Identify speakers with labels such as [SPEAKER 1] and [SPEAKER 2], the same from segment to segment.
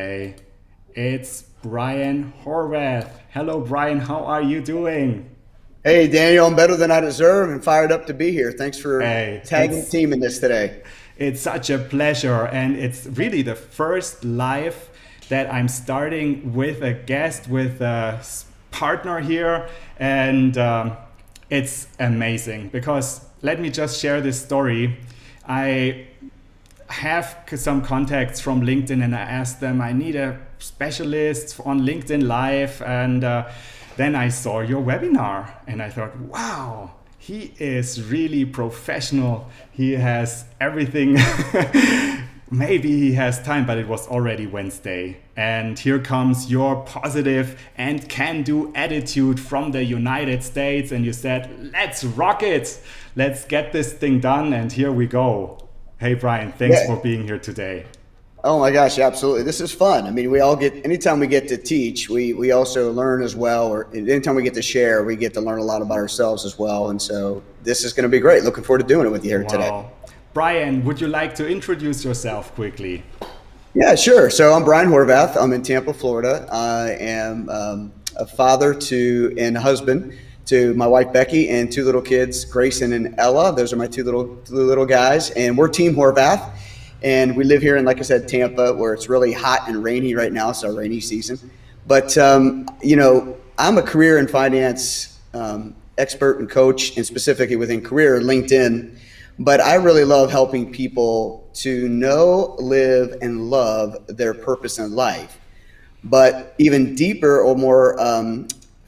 [SPEAKER 1] Hey, it's Brian Horvath. Hello, Brian. How are you doing?
[SPEAKER 2] Hey, Daniel, I'm better than I deserve and fired up to be here. Thanks for
[SPEAKER 1] Hey,
[SPEAKER 2] tagging the team in this today.
[SPEAKER 1] it's such a pleasure, and it's really the first live that I'm starting with a guest, with a partner here, and it's amazing because let me just share this story. I have some contacts from LinkedIn and I asked them, I need a specialist on LinkedIn Live. And then I saw your webinar and I thought, wow, he is really professional. He has everything. Maybe he has time, but it was already Wednesday. And here comes your positive and can-do attitude from the United States. And you said, let's rock it. Let's get this thing done. And here we go. Hey, Brian, thanks for
[SPEAKER 2] Yeah.
[SPEAKER 1] being here today.
[SPEAKER 2] Oh my gosh, absolutely. This is fun. I mean, we all get, anytime we get to teach, we also learn as well, or anytime we get to share, we get to learn a lot about ourselves as well. And so this is going to be great. Looking forward to doing it with you here today.
[SPEAKER 1] Wow. Brian, would you like to introduce yourself quickly?
[SPEAKER 2] Yeah, sure. So I'm Brian Horvath. I'm in Tampa, Florida. I am a father to and husband to my wife Becky and two little kids, Grayson and Ella. Those are my two little guys, and we're Team Horvath. And we live here in, like I said, Tampa, where it's really hot and rainy right now. It's our rainy season. But I'm a career and finance expert and coach, and specifically within career LinkedIn. But I really love helping people to know, live, and love their purpose in life. But even deeper or more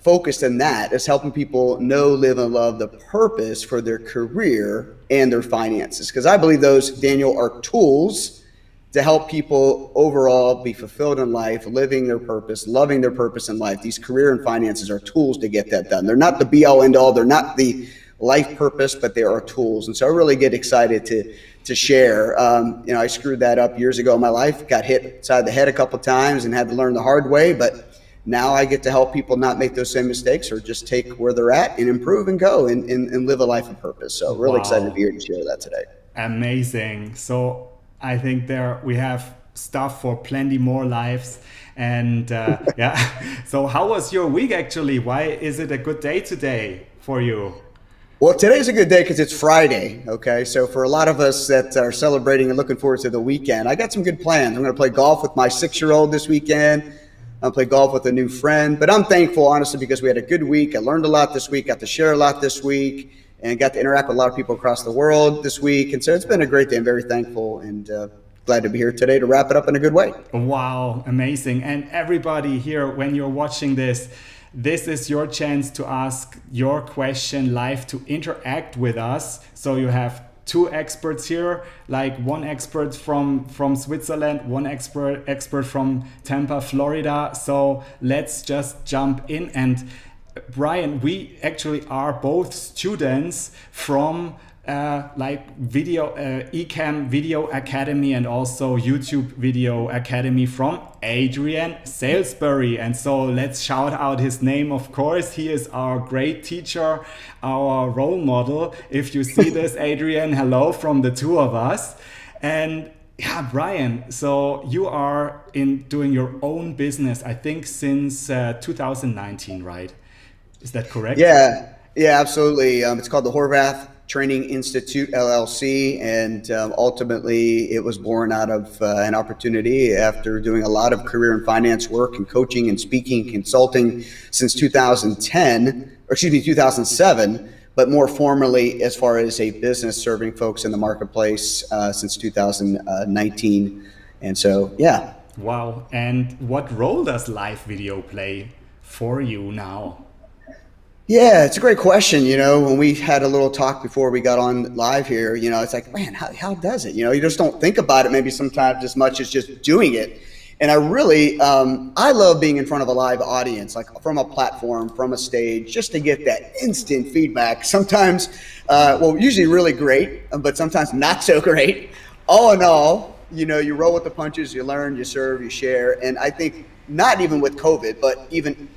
[SPEAKER 2] focused than that is helping people know, live, and love the purpose for their career and their finances. Because I believe those, Daniel, are tools to help people overall be fulfilled in life, living their purpose, loving their purpose in life. These career and finances are tools to get that done. They're not the be all end all. They're not the life purpose, but they are tools. And so I really get excited to share. I screwed that up years ago in my life, got hit upside the head a couple of times and had to learn the hard way. But now I get to help people not make those same mistakes or just take where they're at and improve and go and live a life of purpose. So really excited to be
[SPEAKER 1] Wow.
[SPEAKER 2] here to share that today.
[SPEAKER 1] Amazing. So I think there we have stuff for plenty more lives. And yeah, so how was your week actually? Why is it a good day today for you?
[SPEAKER 2] Well, today's a good day because it's Friday. Okay. So for a lot of us that are celebrating and looking forward to the weekend, I got some good plans. I'm going to play golf with my 6-year-old this weekend. I'll play golf with a new friend, but I'm thankful, honestly, because we had a good week. I learned a lot this week, got to share a lot this week, and got to interact with a lot of people across the world this week. And so it's been a great day. I'm very thankful and glad to be here today to wrap it up in a good way.
[SPEAKER 1] Wow, amazing. And everybody here, when you're watching this, this is your chance to ask your question live, to interact with us. So you have two experts here, like one expert from Switzerland, one expert from Tampa, Florida. So let's just jump in. And Brian, we actually are both students from Ecamm Video Academy and also YouTube Video Academy from Adrian Salisbury. And so let's shout out his name, of course. He is our great teacher, our role model. If you see this, Adrian, hello from the two of us. And yeah, Brian, so you are in doing your own business, I think since 2019, right? Is that correct?
[SPEAKER 2] Yeah, absolutely. It's called the Horvath Training Institute LLC, and ultimately it was born out of an opportunity after doing a lot of career and finance work and coaching and speaking, consulting since 2007, but more formally as far as a business serving folks in the marketplace since 2019. And so, yeah.
[SPEAKER 1] Wow. And what role does live video play for you now?
[SPEAKER 2] Yeah, it's a great question. When we had a little talk before we got on live here, it's like, man, how does it? You just don't think about it maybe sometimes as much as just doing it. And I really, I love being in front of a live audience, like from a platform, from a stage, just to get that instant feedback. Sometimes, usually really great, but sometimes not so great. All in all, you roll with the punches, you learn, you serve, you share. And I think not even with COVID, but even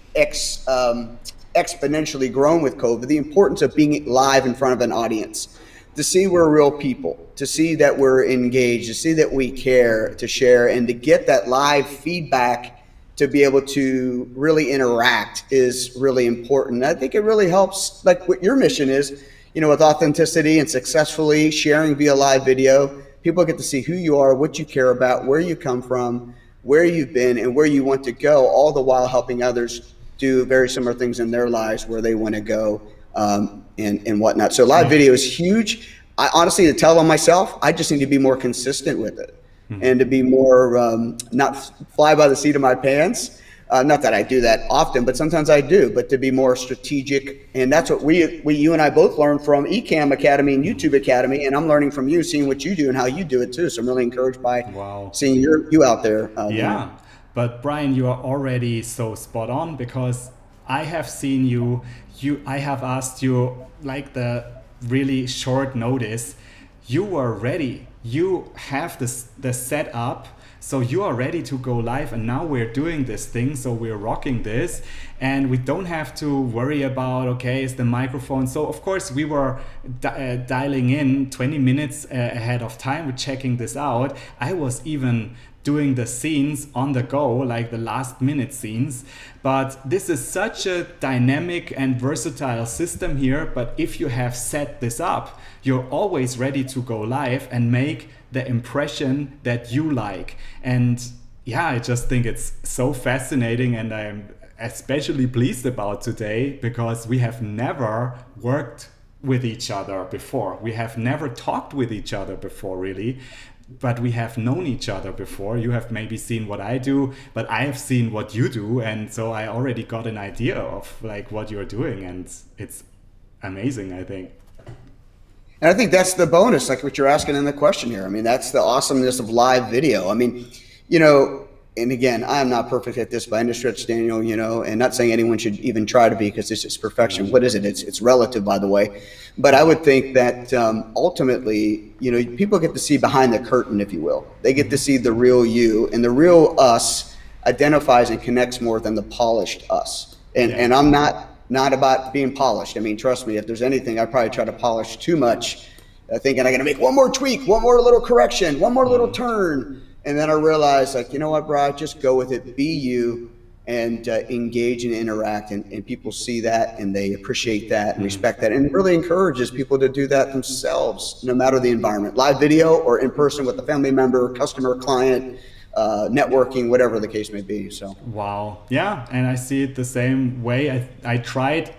[SPEAKER 2] exponentially grown with COVID, the importance of being live in front of an audience. to see we're real people, to see that we're engaged, to see that we care, to share, and to get that live feedback to be able to really interact is really important. I think it really helps, like what your mission is, with authenticity and successfully sharing via live video. People get to see who you are, what you care about, where you come from, where you've been, and where you want to go, all the while helping others do very similar things in their lives where they want to go, and whatnot. So live video is huge. I honestly, to tell on myself, I just need to be more consistent with it, and to be more, not fly by the seat of my pants. Not that I do that often, but sometimes I do, but to be more strategic. And that's what you and I both learned from Ecamm Academy and YouTube Academy. And I'm learning from you, seeing what you do and how you do it too. So I'm really encouraged by seeing you out there.
[SPEAKER 1] Yeah. But Brian, you are already so spot on, because I have seen I have asked you like the really short notice. You were ready. You have the setup. So you are ready to go live, and now we're doing this thing. So we're rocking this, and we don't have to worry about, okay, is the microphone. So of course we were dialing in 20 minutes ahead of time. We're checking this out. I was even doing the scenes on the go, like the last minute scenes. But this is such a dynamic and versatile system here. But if you have set this up, you're always ready to go live and make the impression that you like. And yeah, I just think it's so fascinating, and I'm especially pleased about today because we have never worked with each other before. We have never talked with each other before, really. But we have known each other before. You have maybe seen what I do, but I have seen what you do. And so I already got an idea of like what you're doing, and it's amazing, I think.
[SPEAKER 2] And I think that's the bonus, like what you're asking in the question here. I mean, that's the awesomeness of live video. I mean, and again, I am not perfect at this by any stretch, Daniel, and not saying anyone should even try to be, because this is perfection. What is it? It's relative, by the way. But I would think that ultimately, people get to see behind the curtain, if you will. They get to see the real you, and the real us identifies and connects more than the polished us. And I'm not about being polished. I mean, trust me, if there's anything, I probably try to polish too much, thinking I'm going to make one more tweak, one more little correction, one more little turn. And then I realized, like, you know what, bro, just go with it, be you, and engage and interact. And people see that, and they appreciate that and respect that. And it really encourages people to do that themselves, no matter the environment, live video or in person with a family member, customer, client, networking, whatever the case may be. So
[SPEAKER 1] wow. Yeah. And I see it the same way. I tried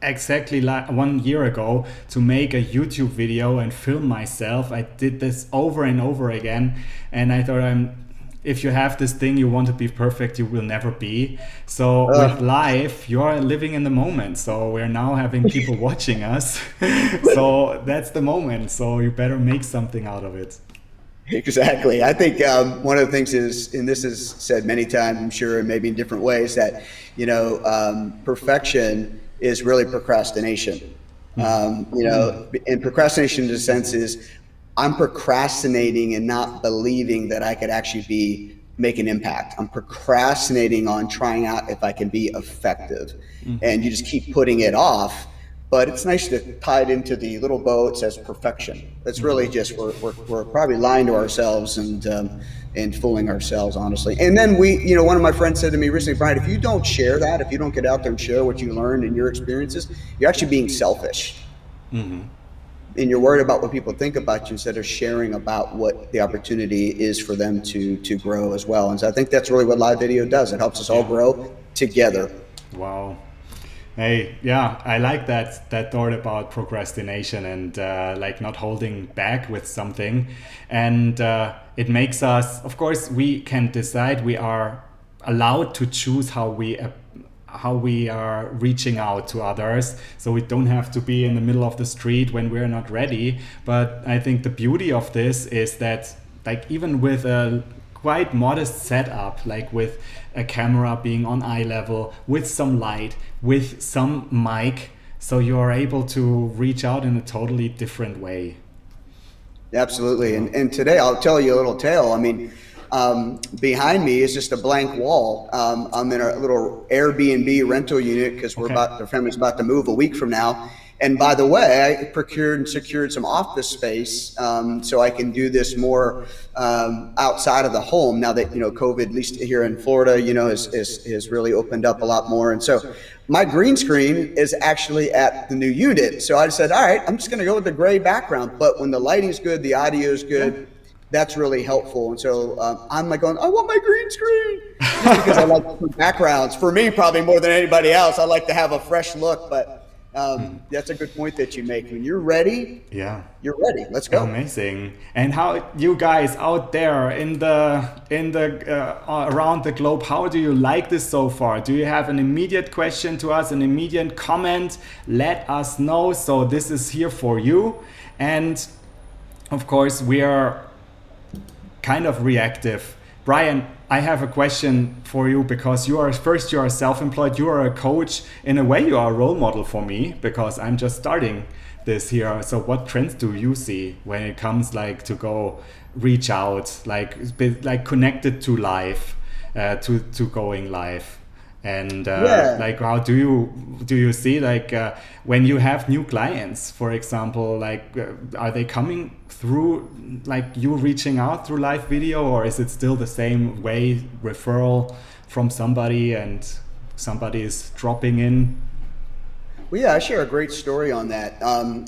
[SPEAKER 1] exactly like 1 year ago to make a YouTube video and film myself. I did this over and over again, and I thought, if you have this thing you want to be perfect, you will never be. So with live, you're living in the moment. So we're now having people watching us. So that's the moment. So you better make something out of it.
[SPEAKER 2] Exactly. I think one of the things is, and this is said many times, I'm sure, and maybe in different ways, that perfection is really procrastination. And procrastination, in a sense, is I'm procrastinating and not believing that I could actually make an impact. I'm procrastinating on trying out if I can be effective, and you just keep putting it off. But it's nice to tie it into the little bow. It says perfection. That's really just we're probably lying to ourselves and fooling ourselves, honestly. And then one of my friends said to me recently, Brian, if you don't share that, if you don't get out there and share what you learned and your experiences, you're actually being selfish. And you're worried about what people think about you instead of sharing about what the opportunity is for them to grow as well. And so I think that's really what live video does. It helps us all grow together.
[SPEAKER 1] Wow. Hey, yeah, I like that thought about procrastination and like not holding back with something. And it makes us, of course, we can decide, we are allowed to choose how we are reaching out to others. So we don't have to be in the middle of the street when we're not ready. But I think the beauty of this is that, like, even with a quite modest setup, like with a camera being on eye level, with some light, with some mic, so you're able to reach out in a totally different way.
[SPEAKER 2] Absolutely. And today I'll tell you a little tale. I mean, behind me is just a blank wall. I'm in a little Airbnb rental unit because the family's about to move a week from now. And by the way, I procured and secured some office space so I can do this more outside of the home now that, COVID, at least here in Florida, has really opened up a lot more. And so my green screen is actually at the new unit. So I said, all right, I'm just going to go with the gray background. But when the lighting's good, the audio is good, that's really helpful. And so I'm like going, I want my green screen, just because I like different backgrounds. For me, probably more than anybody else, I like to have a fresh look. But that's a good point that you make. When you're ready, you're ready. Let's go.
[SPEAKER 1] Amazing. And how you guys out there in the around the globe, how do you like this so far? Do you have an immediate question to us, an immediate comment? Let us know. So this is here for you. And of course, we are kind of reactive. Brian, I have a question for you, because you are self-employed, you are a coach. In a way, you are a role model for me, because I'm just starting this here. So what trends do you see when it comes to go reach out, like connected to live, to going live? And how do you see when you have new clients, for example, are they coming through you reaching out through live video, or is it still the same way, referral from somebody and somebody is dropping in?
[SPEAKER 2] Well, yeah, I share a great story on that.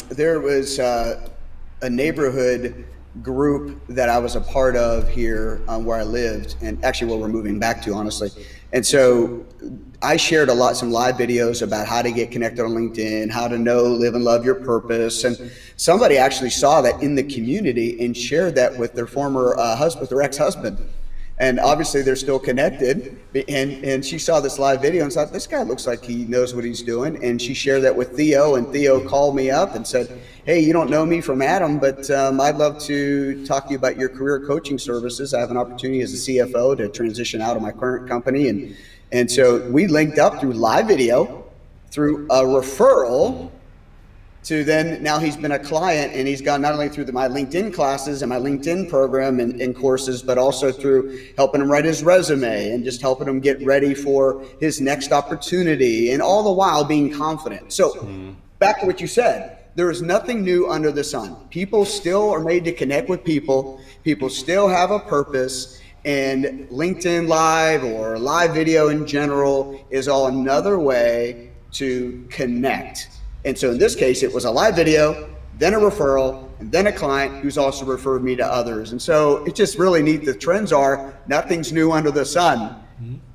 [SPEAKER 2] There was a neighborhood group that I was a part of here where I lived, and actually where we're moving back to, honestly. And so I shared some live videos about how to get connected on LinkedIn, how to know, live, and love your purpose. And somebody actually saw that in the community and shared that with their former husband, their ex-husband. And obviously they're still connected. And she saw this live video and thought, this guy looks like he knows what he's doing. And she shared that with Theo, and Theo called me up and said, hey, you don't know me from Adam, but I'd love to talk to you about your career coaching services. I have an opportunity as a CFO to transition out of my current company. And so we linked up through live video, through a referral, to then now he's been a client, and he's gone not only through my LinkedIn classes and my LinkedIn program and courses, but also through helping him write his resume and just helping him get ready for his next opportunity, and all the while being confident. So back to what you said, there is nothing new under the sun. People still are made to connect with people. People still have a purpose, and LinkedIn Live or live video in general is all another way to connect. And so in this case, it was a live video, then a referral, and then a client who's also referred me to others. And so it's just really neat. The trends are nothing's new under the sun,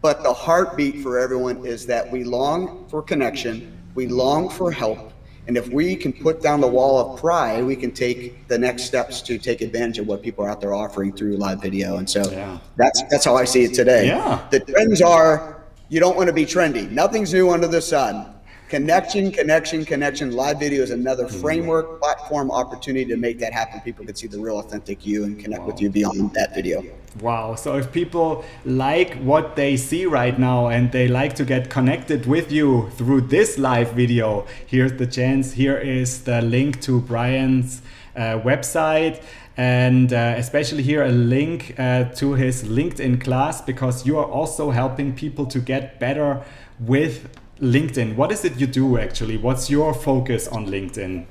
[SPEAKER 2] but the heartbeat for everyone is that we long for connection, we long for help. And if we can put down the wall of pride, we can take the next steps to take advantage of what people are out there offering through live video. And so that's how I see it today.
[SPEAKER 1] Yeah.
[SPEAKER 2] The trends are, you don't want to be trendy. Nothing's new under the sun. Connection. Live video is another framework, platform, opportunity to make that happen. People can see the real authentic you and connect with you beyond that video.
[SPEAKER 1] Wow. So if people like what they see right now and they like to get connected with you through this live video, here's the chance. Here is the link to Brian's website, and especially here a link to his LinkedIn class, because you are also helping people to get better with LinkedIn. What is it you do actually? What's your focus on LinkedIn?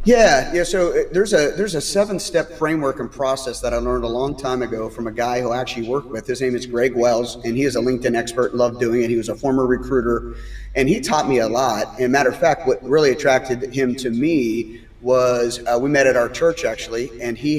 [SPEAKER 2] Yeah. So there's a 7-step framework and process that I learned a long time ago from a guy who I actually worked with. His name is Greg Wells, and he is a LinkedIn expert, loved doing it. He was a former recruiter, and he taught me a lot. And matter of fact, what really attracted him to me was we met at our church actually, and he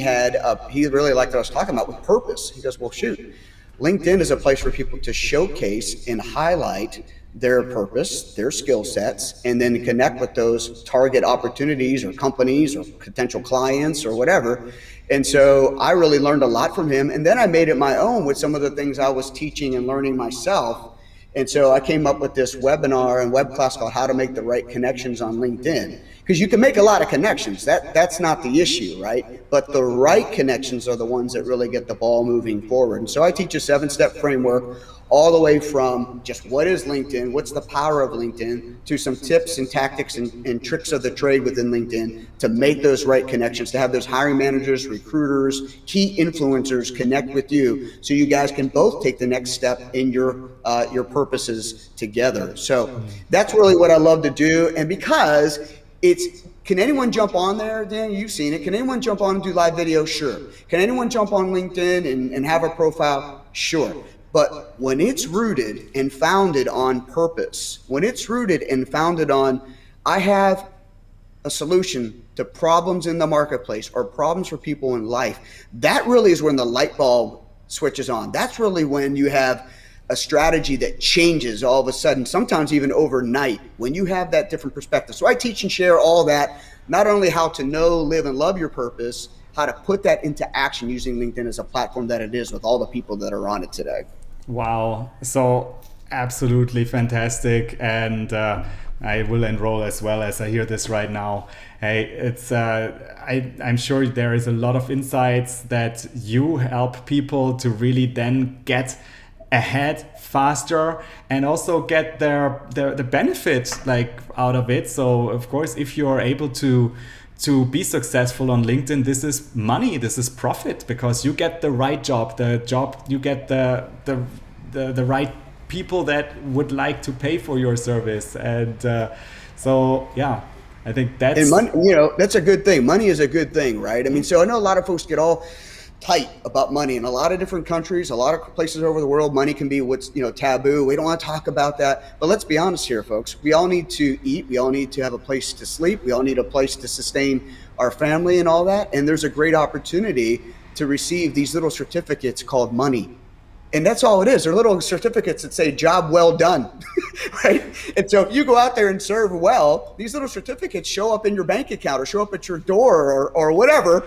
[SPEAKER 2] really liked what I was talking about with purpose. He goes, well, shoot, LinkedIn is a place for people to showcase and highlight their purpose, their skill sets, and then connect with those target opportunities or companies or potential clients or whatever. And so I really learned a lot from him. And then I made it my own with some of the things I was teaching and learning myself. And so I came up with this webinar and web class called How to Make the Right Connections on LinkedIn. Because you can make a lot of connections. That's not the issue, right? But the right connections are the ones that really get the ball moving forward. And so I teach a 7-step framework all the way from just what is LinkedIn, what's the power of LinkedIn, to some tips and tactics and tricks of the trade within LinkedIn to make those right connections, to have those hiring managers, recruiters, key influencers connect with you so you guys can both take the next step in your purposes together. So that's really what I love to do. And because can anyone jump on there, Dan? You've seen it. Can anyone jump on and do live video? Sure. Can anyone jump on LinkedIn and have a profile? Sure. But when it's rooted and founded on purpose, when it's rooted and founded on, I have a solution to problems in the marketplace or problems for people in life, that really is when the light bulb switches on. That's really when you have a strategy that changes all of a sudden, sometimes even overnight, when you have that different perspective. So I teach and share all that, not only how to know, live, and love your purpose, how to put that into action using LinkedIn as a platform that it is with all the people that are on it today.
[SPEAKER 1] Wow. So absolutely fantastic. And I will enroll as well as I hear this right now. Hey, it's I'm sure there is a lot of insights that you help people to really then get ahead faster and also get the benefit like out of it. So of course, if you are able to be successful on LinkedIn, this is money, this is profit, because you get the right job, you get the right people that would like to pay for your service. And so yeah, I think that's,
[SPEAKER 2] and money, that's a good thing. Money is a good thing, right? I mean, so I know a lot of folks get all tight about money in a lot of different countries, a lot of places over the world. Money can be what's taboo. We don't want to talk about that. But let's be honest here, folks. We all need to eat. We all need to have a place to sleep. We all need a place to sustain our family and all that. And there's a great opportunity to receive these little certificates called money. And that's all it is. They're little certificates that say job well done, right? And so if you go out there and serve well, these little certificates show up in your bank account or show up at your door or whatever.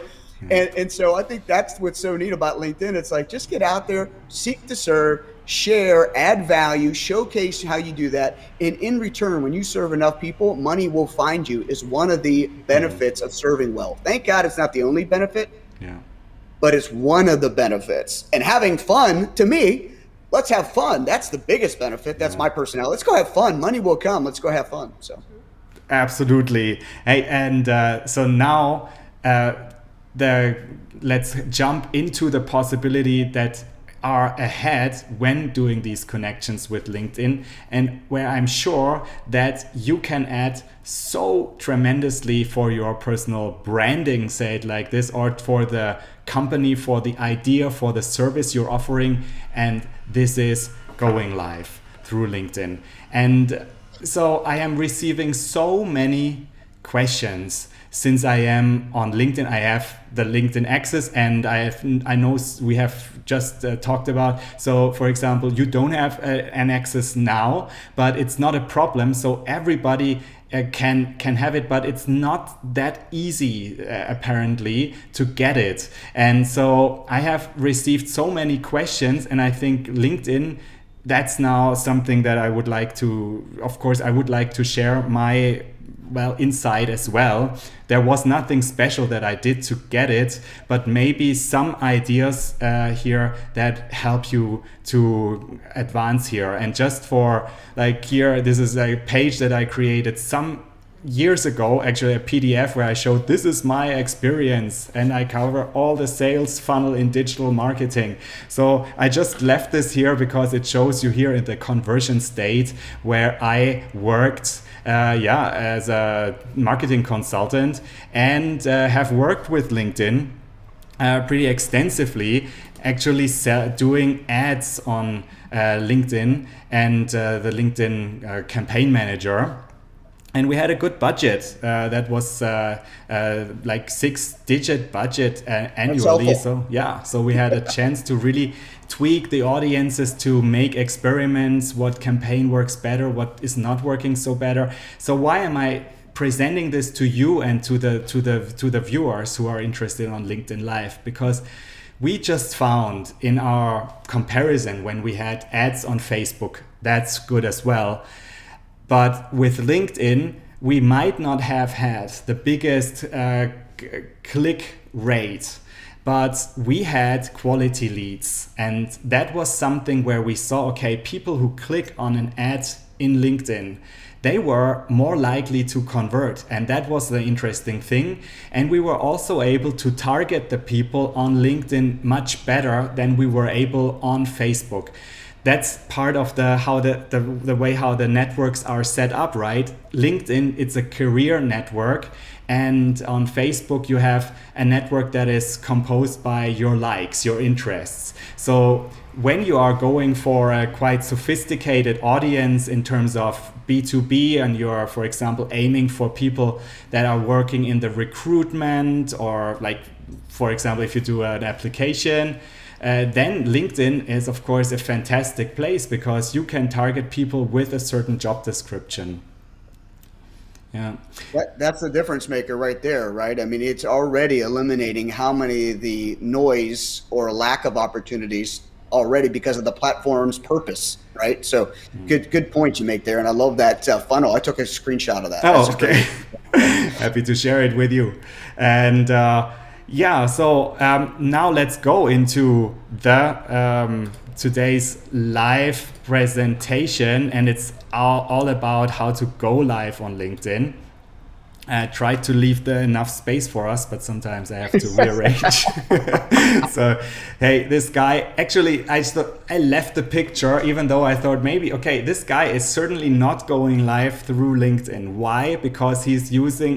[SPEAKER 2] And so I think that's what's so neat about LinkedIn. It's like, just get out there, seek to serve, share, add value, showcase how you do that. And in return, when you serve enough people, money will find you is one of the benefits of serving well. Thank God it's not the only benefit, but it's one of the benefits. And having fun, to me, let's have fun. That's the biggest benefit. That's my personality. Let's go have fun. Money will come. Let's go have fun. So,
[SPEAKER 1] absolutely. Hey, and so now let's jump into the possibility that are ahead when doing these connections with LinkedIn, and where I'm sure that you can add so tremendously for your personal branding, say it like this, or for the company, for the idea, for the service you're offering. And this is going live through LinkedIn. And so I am receiving so many questions. Since I am on LinkedIn, I have the LinkedIn access, and I know we have just talked about. So, for example, you don't have an access now, but it's not a problem. So everybody can have it, but it's not that easy apparently to get it. And so I have received so many questions, and I think LinkedIn, that's now something that I would like to, of course, I would like to share my insight as well. There was nothing special that I did to get it, but maybe some ideas here that help you to advance here. And just for like here, this is a page that I created some years ago, actually a PDF where I showed this is my experience, and I cover all the sales funnel in digital marketing. So I just left this here because it shows you here in the conversion state where I worked as a marketing consultant, and have worked with LinkedIn pretty extensively, actually doing ads on LinkedIn and the LinkedIn campaign manager. And we had a good budget that was like 6-digit budget annually. So we had a chance to really tweak the audiences, to make experiments, what campaign works better, what is not working so better. So why am I presenting this to you and to the viewers who are interested on LinkedIn Live? Because we just found in our comparison, when we had ads on Facebook, that's good as well. But with LinkedIn, we might not have had the biggest click rate, but we had quality leads. And that was something where we saw, okay, people who click on an ad in LinkedIn, they were more likely to convert. And that was the interesting thing. And we were also able to target the people on LinkedIn much better than we were able on Facebook. that's part of the way how the networks are set up, right? LinkedIn, it's a career network, and on Facebook you have a network that is composed by your likes, your interests. So when you are going for a quite sophisticated audience in terms of B2B, and you're, for example, aiming for people that are working in the recruitment, or like, for example, if you do an application, then LinkedIn is, of course, a fantastic place because you can target people with a certain job description. Yeah.
[SPEAKER 2] That's the difference maker right there, right? I mean, it's already eliminating how many of the noise or lack of opportunities already because of the platform's purpose, right? So good point you make there. And I love that funnel. I took a screenshot of that.
[SPEAKER 1] Oh, okay. Happy to share it with you. And so now let's go into the today's live presentation, and it's all about how to go live on LinkedIn. Try to leave enough space for us, but sometimes I have to rearrange. So, hey, this guy, actually, I left the picture, even though I thought maybe, okay, this guy is certainly not going live through LinkedIn. Why? Because he's using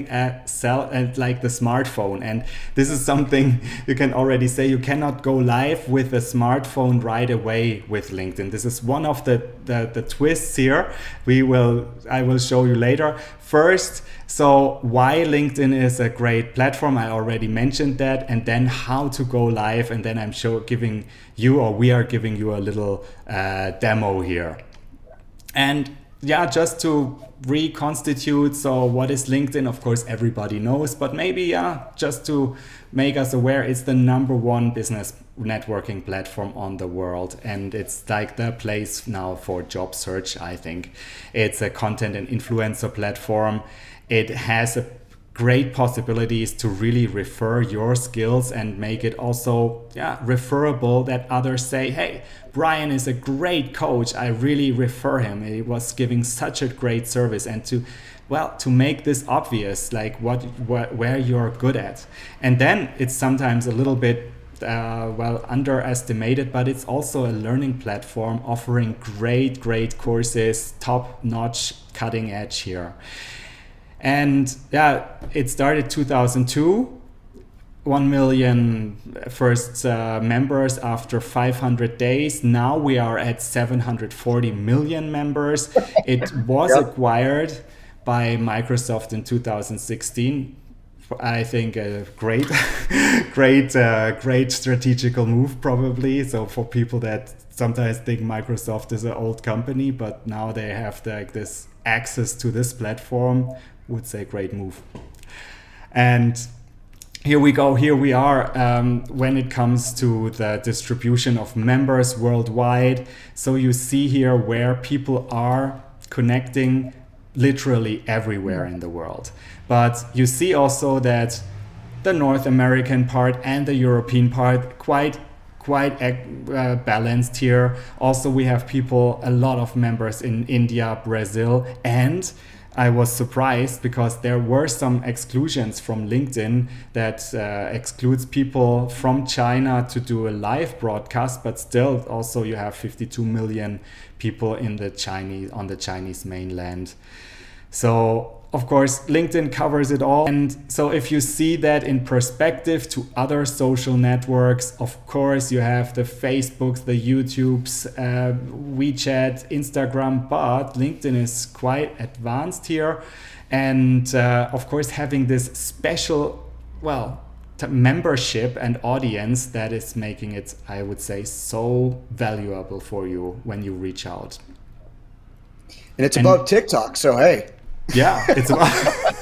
[SPEAKER 1] like the smartphone. And this is something you can already say, you cannot go live with a smartphone right away with LinkedIn. This is one of the twists here. I will show you later. First, so why LinkedIn is a great platform, I already mentioned that, and then how to go live, and then we are giving you a little demo here. And yeah, just to reconstitute, so what is LinkedIn? Of course, everybody knows, but maybe just to make us aware, it's the #1 business networking platform on the world, and it's like the place now for job search. I think it's a content and influencer platform. It has great possibilities to really refer your skills and make it also referable, that others say, hey, Brian is a great coach, I really refer him, he was giving such a great service. And to make this obvious, like where you're good at. And then it's sometimes a little bit underestimated, but it's also a learning platform offering great courses, top-notch, cutting edge here. And it started 2002, 1 million first members after 500 days. Now we are at 740 million members. It was acquired by Microsoft in 2016. I think a great strategical move, probably. So for people that sometimes think Microsoft is an old company, but now they have this access to this platform, would say great move. And here we go. Here we are when it comes to the distribution of members worldwide. So you see here where people are connecting literally everywhere in the world. But you see also that the North American part and the European part quite balanced here. Also, we have a lot of members in India, Brazil, and I was surprised because there were some exclusions from LinkedIn that excludes people from China to do a live broadcast, but still also you have 52 million people on the Chinese mainland. So of course, LinkedIn covers it all. And so if you see that in perspective to other social networks, of course, you have the Facebooks, the YouTubes, WeChat, Instagram, but LinkedIn is quite advanced here. And of course, having this special, membership and audience that is making it, I would say, so valuable for you when you reach out.
[SPEAKER 2] And it's about TikTok, so hey.
[SPEAKER 1] Yeah, it's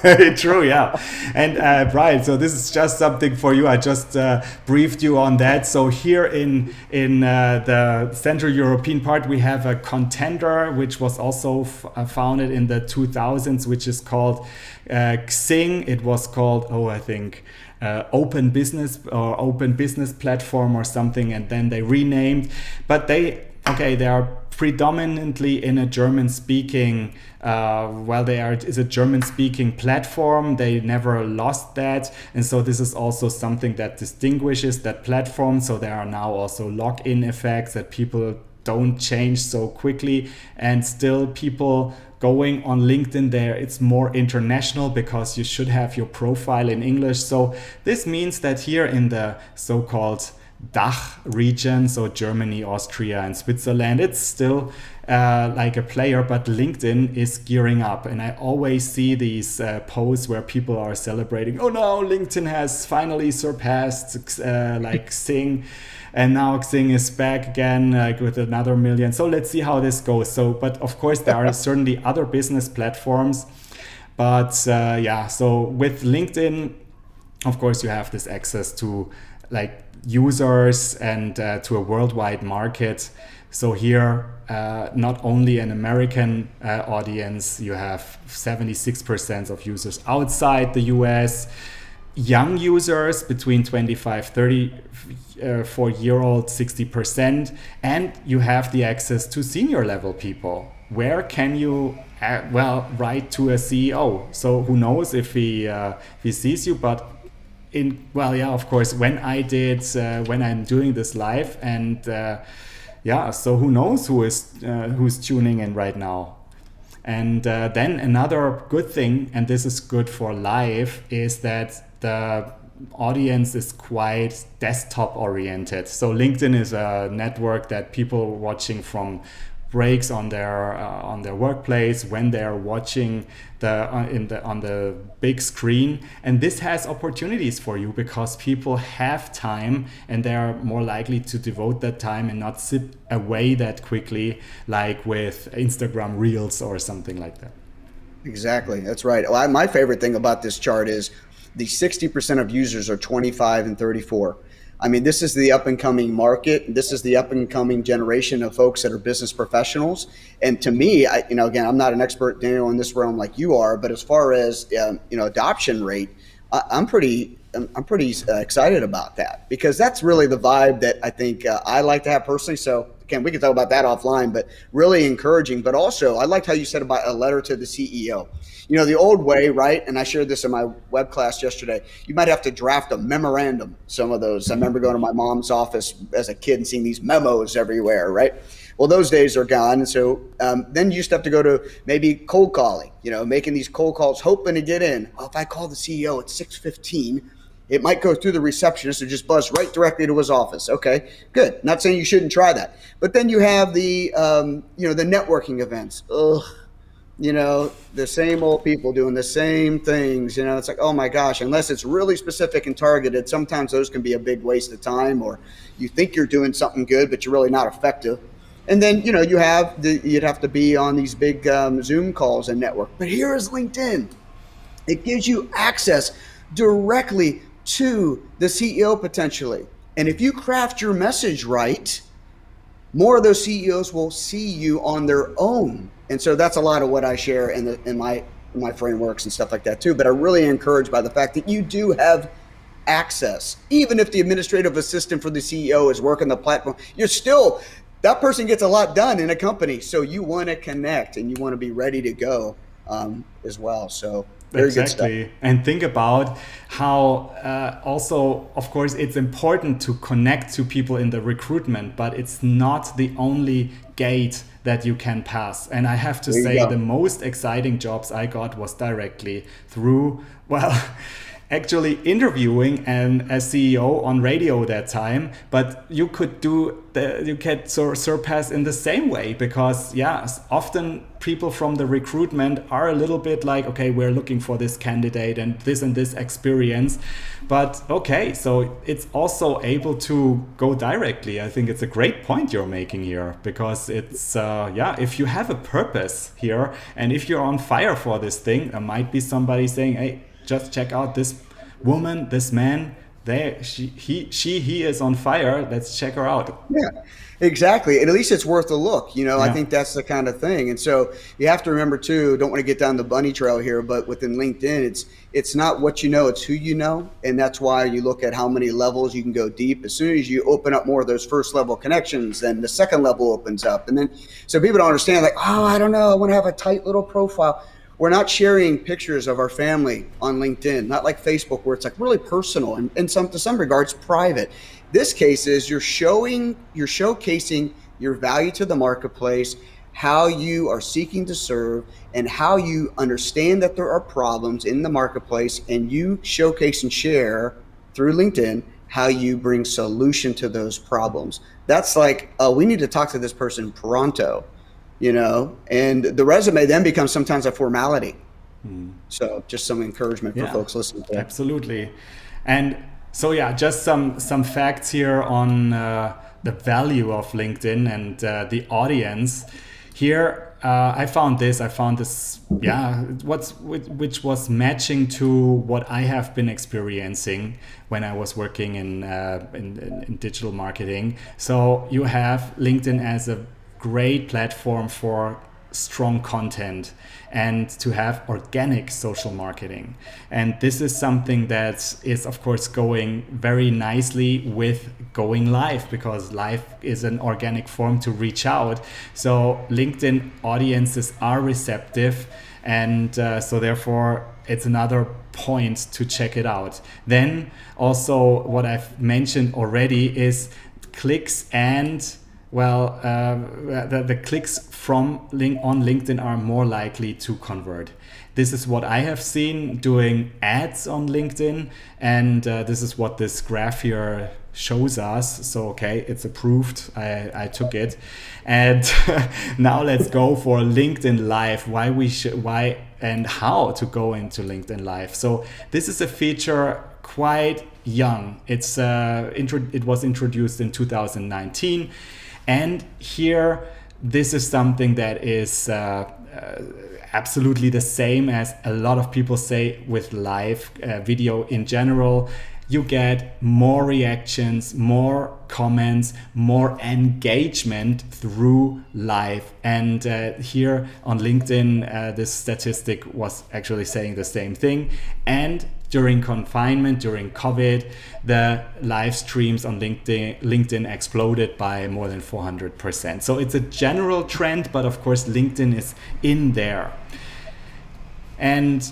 [SPEAKER 1] very true. Yeah. And Brian, so this is just something for you. I just briefed you on that. So here in the Central European part, we have a contender, which was also founded in the 2000s, which is called Xing. It was called, Open Business Platform or something. And then they renamed, but they are predominantly in a German-speaking, is a German-speaking platform. They never lost that. And so this is also something that distinguishes that platform. So there are now also login effects that people don't change so quickly, and still people going on LinkedIn there, it's more international because you should have your profile in English. So this means that here in the so-called DACH region, so Germany, Austria, and Switzerland, it's still like a player, but LinkedIn is gearing up. And I always see these posts where people are celebrating, oh no, LinkedIn has finally surpassed like Xing. And now Xing is back again, like with another million. So let's see how this goes. So, but of course, there are certainly other business platforms. But so with LinkedIn, of course, you have this access to like users and to a worldwide market. So here, not only an American audience, you have 76% of users outside the US. Young users between 25, 34-year-old, 60%, and you have the access to senior level people. Where can you write to a CEO? So who knows if he sees you, but of course, when I'm doing this live, and so who knows who's tuning in right now. And then another good thing, and this is good for live, is that the audience is quite desktop oriented. So LinkedIn is a network that people watching from breaks on their workplace when they're watching on the big screen, and this has opportunities for you because people have time and they're more likely to devote that time and not sit away that quickly, like with Instagram Reels or something like that.
[SPEAKER 2] Exactly, that's right. Well, my favorite thing about this chart is the 60% of users are 25 and 34. I mean, this is the up and coming market. This is the up and coming generation of folks that are business professionals. And to me, again, I'm not an expert, Daniel, in this realm like you are, but as far as adoption rate, I'm pretty excited about that, because that's really the vibe that I think I like to have personally. So again, we can talk about that offline, but really encouraging. But also, I liked how you said about a letter to the CEO. The old way, right? And I shared this in my web class yesterday. You might have to draft a memorandum. Some of those. I remember going to my mom's office as a kid and seeing these memos everywhere, right? Well, those days are gone. And so then you used to have to go to maybe cold calling, making these cold calls, hoping to get in. Well, if I call the CEO at 6:15, it might go through the receptionist or just buzz right directly to his office. Okay, good. Not saying you shouldn't try that. But then you have the networking events. Ugh. The same old people doing the same things. It's like, oh my gosh, unless it's really specific and targeted, sometimes those can be a big waste of time, or you think you're doing something good, but you're really not effective. And then, you'd have to be on these big Zoom calls and network. But here is LinkedIn. It gives you access directly to the CEO potentially. And if you craft your message right, more of those CEOs will see you on their own. And so that's a lot of what I share in my frameworks and stuff like that too. But I'm really encouraged by the fact that you do have access. Even if the administrative assistant for the CEO is working the platform, that person gets a lot done in a company. So you want to connect and you want to be ready to go as well. So very good stuff.
[SPEAKER 1] And think about how also, of course, it's important to connect to people in the recruitment, but it's not the only gate that you can pass. And I have to say, the most exciting jobs I got was directly through, actually interviewing a CEO on radio that time, but you could surpass in the same way, because often people from the recruitment are a little bit like, okay, we're looking for this candidate and this experience, but okay, so it's also able to go directly. I think it's a great point you're making here, because it's if you have a purpose here and if you're on fire for this thing, there might be somebody saying, hey, just check out this woman, this man, he is on fire. Let's check her out.
[SPEAKER 2] Yeah, exactly. And at least it's worth a look. I think that's the kind of thing. And so you have to remember too, don't want to get down the bunny trail here, but within LinkedIn, it's not what you know, it's who you know. And that's why you look at how many levels you can go deep. As soon as you open up more of those first level connections, then the second level opens up. And then, so people don't understand, like, oh, I don't know, I want to have a tight little profile. We're not sharing pictures of our family on LinkedIn, not like Facebook, where it's like really personal and to some regards private. This case is you're showcasing your value to the marketplace, how you are seeking to serve, and how you understand that there are problems in the marketplace, and you showcase and share through LinkedIn how you bring solution to those problems. That's like, we need to talk to this person pronto, and the resume then becomes sometimes a formality. So just some encouragement for folks listening to that.
[SPEAKER 1] Absolutely. And so, just some facts here on the value of LinkedIn and the audience. Here, I found this, which was matching to what I have been experiencing when I was working in digital marketing. So you have LinkedIn as a great platform for strong content and to have organic social marketing. And this is something that is, of course, going very nicely with going live, because live is an organic form to reach out. So LinkedIn audiences are receptive, and so therefore it's another point to check it out. Then also what I've mentioned already is clicks and the clicks on LinkedIn are more likely to convert. This is what I have seen doing ads on LinkedIn, and this is what this graph here shows us. So okay, it's approved. I took it, and now let's go for LinkedIn Live. Why and how to go into LinkedIn Live. So this is a feature quite young. It was introduced in 2019. And here, this is something that is absolutely the same as a lot of people say with live video in general. You get more reactions, more comments, more engagement through live. And here on LinkedIn, this statistic was actually saying the same thing. And during confinement, during COVID, the live streams on LinkedIn exploded by more than 400%. So it's a general trend, but of course LinkedIn is in there. And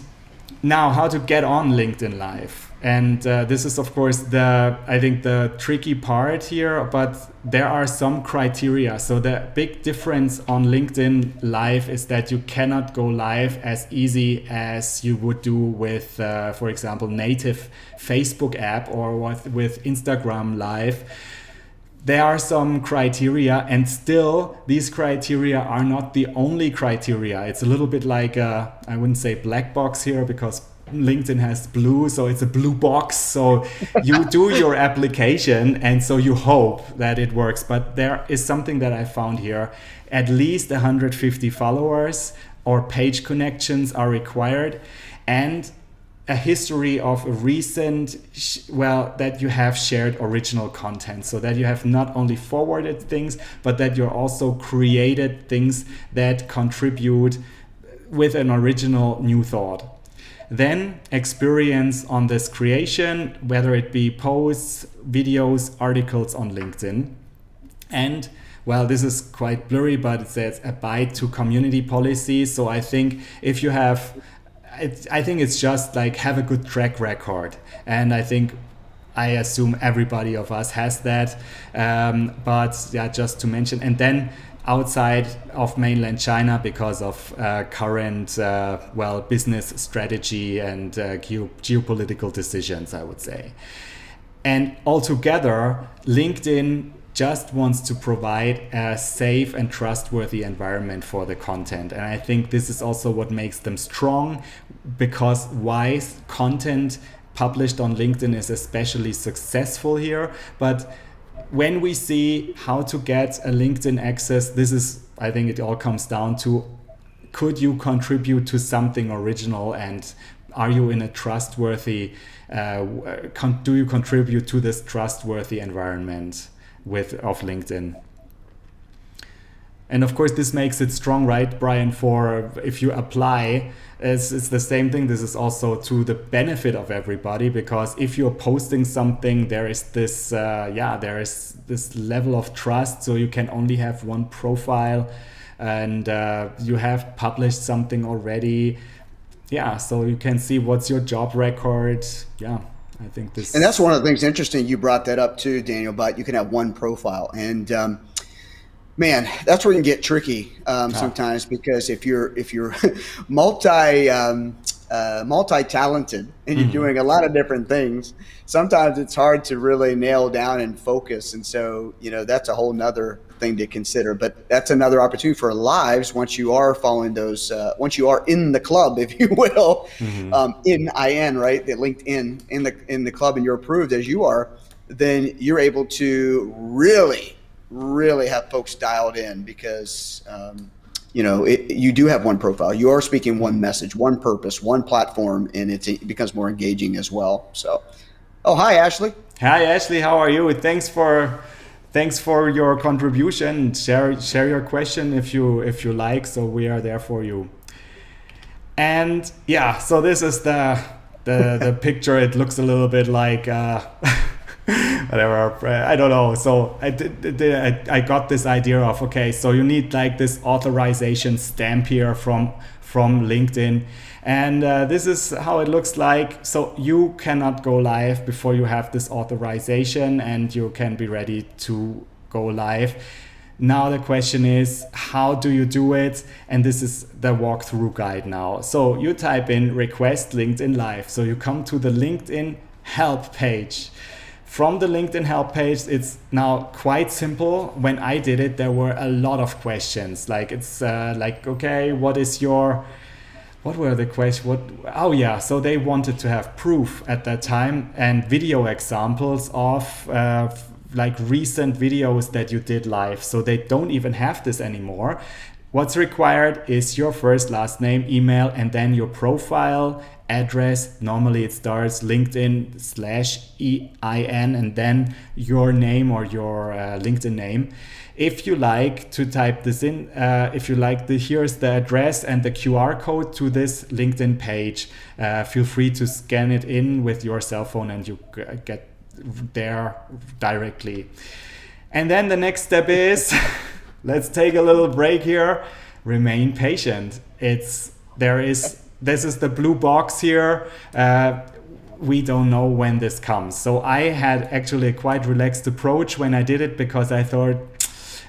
[SPEAKER 1] now, how to get on LinkedIn Live. And this is, of course, I think the tricky part here, but there are some criteria. So the big difference on LinkedIn Live is that you cannot go live as easy as you would do with, for example, native Facebook app or with Instagram Live. There are some criteria, and still these criteria are not the only criteria. It's a little bit like I wouldn't say black box here, because LinkedIn has blue, so it's a blue box. So you do your application, and so you hope that it works. But there is something that I found here: at least 150 followers or page connections are required, and a history of recent, that you have shared original content, so that you have not only forwarded things, but that you're also created things that contribute with an original new thought. Then experience on this creation, whether it be posts, videos, articles on LinkedIn. And this is quite blurry, but it says abide to community policies. So I think if you have, I think it's just like have a good track record. And I assume everybody of us has that. But just to mention, and then outside of mainland China, because of current business strategy and geopolitical decisions, I would say. And altogether, LinkedIn just wants to provide a safe and trustworthy environment for the content. And I think this is also what makes them strong, because wise content published on LinkedIn is especially successful here. But when we see how to get a LinkedIn access, I think it all comes down to, could you contribute to something original, and are you in a trustworthy, do you contribute to this trustworthy environment of LinkedIn? And of course, this makes it strong, right, Brian, for if you apply, it's the same thing. This is also to the benefit of everybody, because if you're posting something, there is this level of trust. So you can only have one profile, and you have published something already. So you can see what's your job record. I think this.
[SPEAKER 2] And that's one of the things interesting. You brought that up too, Daniel, but you can have one profile. And Man, that's where you can get tricky sometimes, because if you're multi-talented and you're doing a lot of different things, sometimes it's hard to really nail down and focus. And so, that's a whole nother thing to consider. But that's another opportunity for lives once you are following those, once you are in the club, if you will, in IN, right? The LinkedIn in the club, and you're approved as you are, then you're able to really have folks dialed in, because you do have one profile, you are speaking one message, one purpose, one platform, and it becomes more engaging as well. So, hi Ashley.
[SPEAKER 1] Hi Ashley, how are you? Thanks for your contribution. Share your question if you like. So we are there for you. And yeah, so this is the picture. It looks a little bit like whatever, I don't know. So I got this idea of, okay, so you need like this authorization stamp here from LinkedIn, and this is how it looks like. So you cannot go live before you have this authorization, and you can be ready to go live. Now the question is, how do you do it? And this is the walkthrough guide now. So you type in request LinkedIn Live. So you come to the LinkedIn help page. From the LinkedIn help page, it's now quite simple. When I did it, there were a lot of questions. Like it's okay, what were the questions? Oh yeah, so they wanted to have proof at that time and video examples of like recent videos that you did live. So they don't even have this anymore. What's required is your first, last name, email, and then your profile address. Normally it starts LinkedIn/EIN and then your name or your LinkedIn name. If you like to type this in, here's the address and the QR code to this LinkedIn page. Feel free to scan it in with your cell phone and you get there directly. And then the next step is, let's take a little break here. Remain patient. This is the blue box here. We don't know when this comes. So I had actually a quite relaxed approach when I did it, because I thought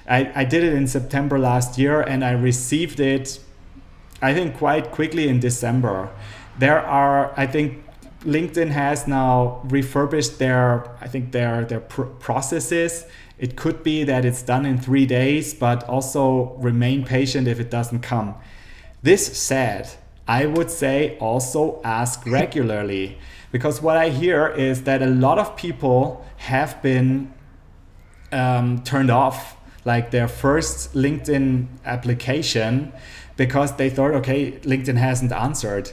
[SPEAKER 1] I did it in September last year and I received it, I think, quite quickly in December. I think LinkedIn has now refurbished their processes. It could be that it's done in 3 days, but also remain patient if it doesn't come. This said, I would say also ask regularly, because what I hear is that a lot of people have been turned off, like their first LinkedIn application, because they thought, okay, LinkedIn hasn't answered.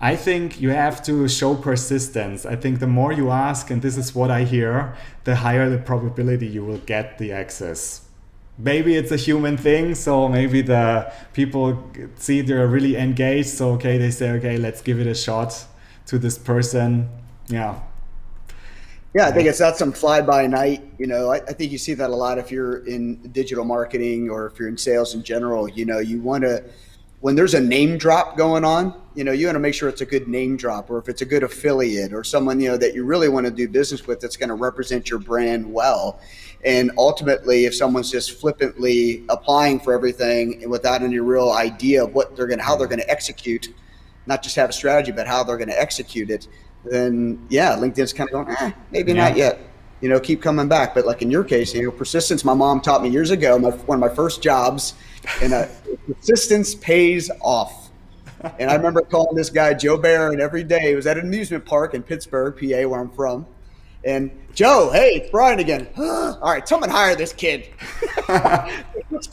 [SPEAKER 1] I think you have to show persistence. I think the more you ask, and this is what I hear, the higher the probability you will get the access. Maybe it's a human thing, so maybe the people see they're really engaged, so okay, they say, okay, let's give it a shot to this person. Yeah,
[SPEAKER 2] I think it's not some fly-by-night. I think you see that a lot if you're in digital marketing or if you're in sales in general. You want to, when there's a name drop going on, you want to make sure it's a good name drop, or if it's a good affiliate or someone, that you really want to do business with that's going to represent your brand well. And ultimately, if someone's just flippantly applying for everything and without any real idea of how they're going to execute, not just have a strategy, but how they're going to execute it, then LinkedIn's kind of going, maybe not yet. Keep coming back. But like in your case, persistence. My mom taught me years ago, one of my first jobs, and persistence pays off. And I remember calling this guy Joe Barron every day. It was at an amusement park in Pittsburgh, PA, where I'm from. And Joe, hey, it's Brian again. All right, someone hire this kid. Quick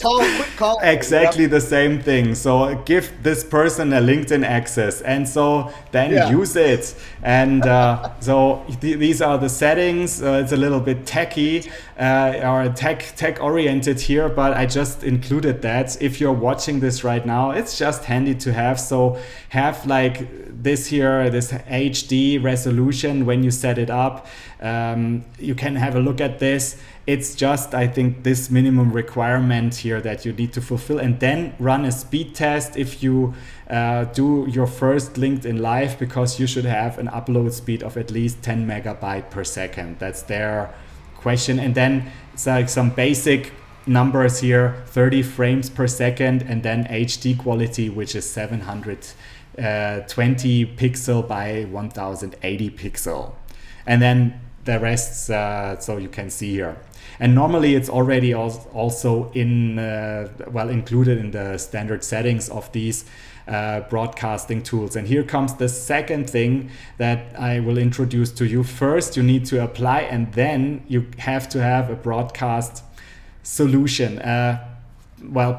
[SPEAKER 2] call.
[SPEAKER 1] Exactly the same thing. So give this person a LinkedIn access, and so then use it. And so these are the settings. It's a little bit techy or tech oriented here, but I just included that. If you're watching this right now, it's just handy to have. So have like this here, this HD resolution when you set it up. You can have a look at this. It's just, I think, this minimum requirement here that you need to fulfill, and then run a speed test if you do your first LinkedIn Live, because you should have an upload speed of at least 10 megabyte per second. That's their question. And then it's like some basic numbers here, 30 frames per second, and then HD quality, which is 720 pixel by 1080 pixel. And then the rest, so you can see here. And normally it's already also included in the standard settings of these broadcasting tools. And here comes the second thing that I will introduce to you. First, you need to apply, and then you have to have a broadcast solution,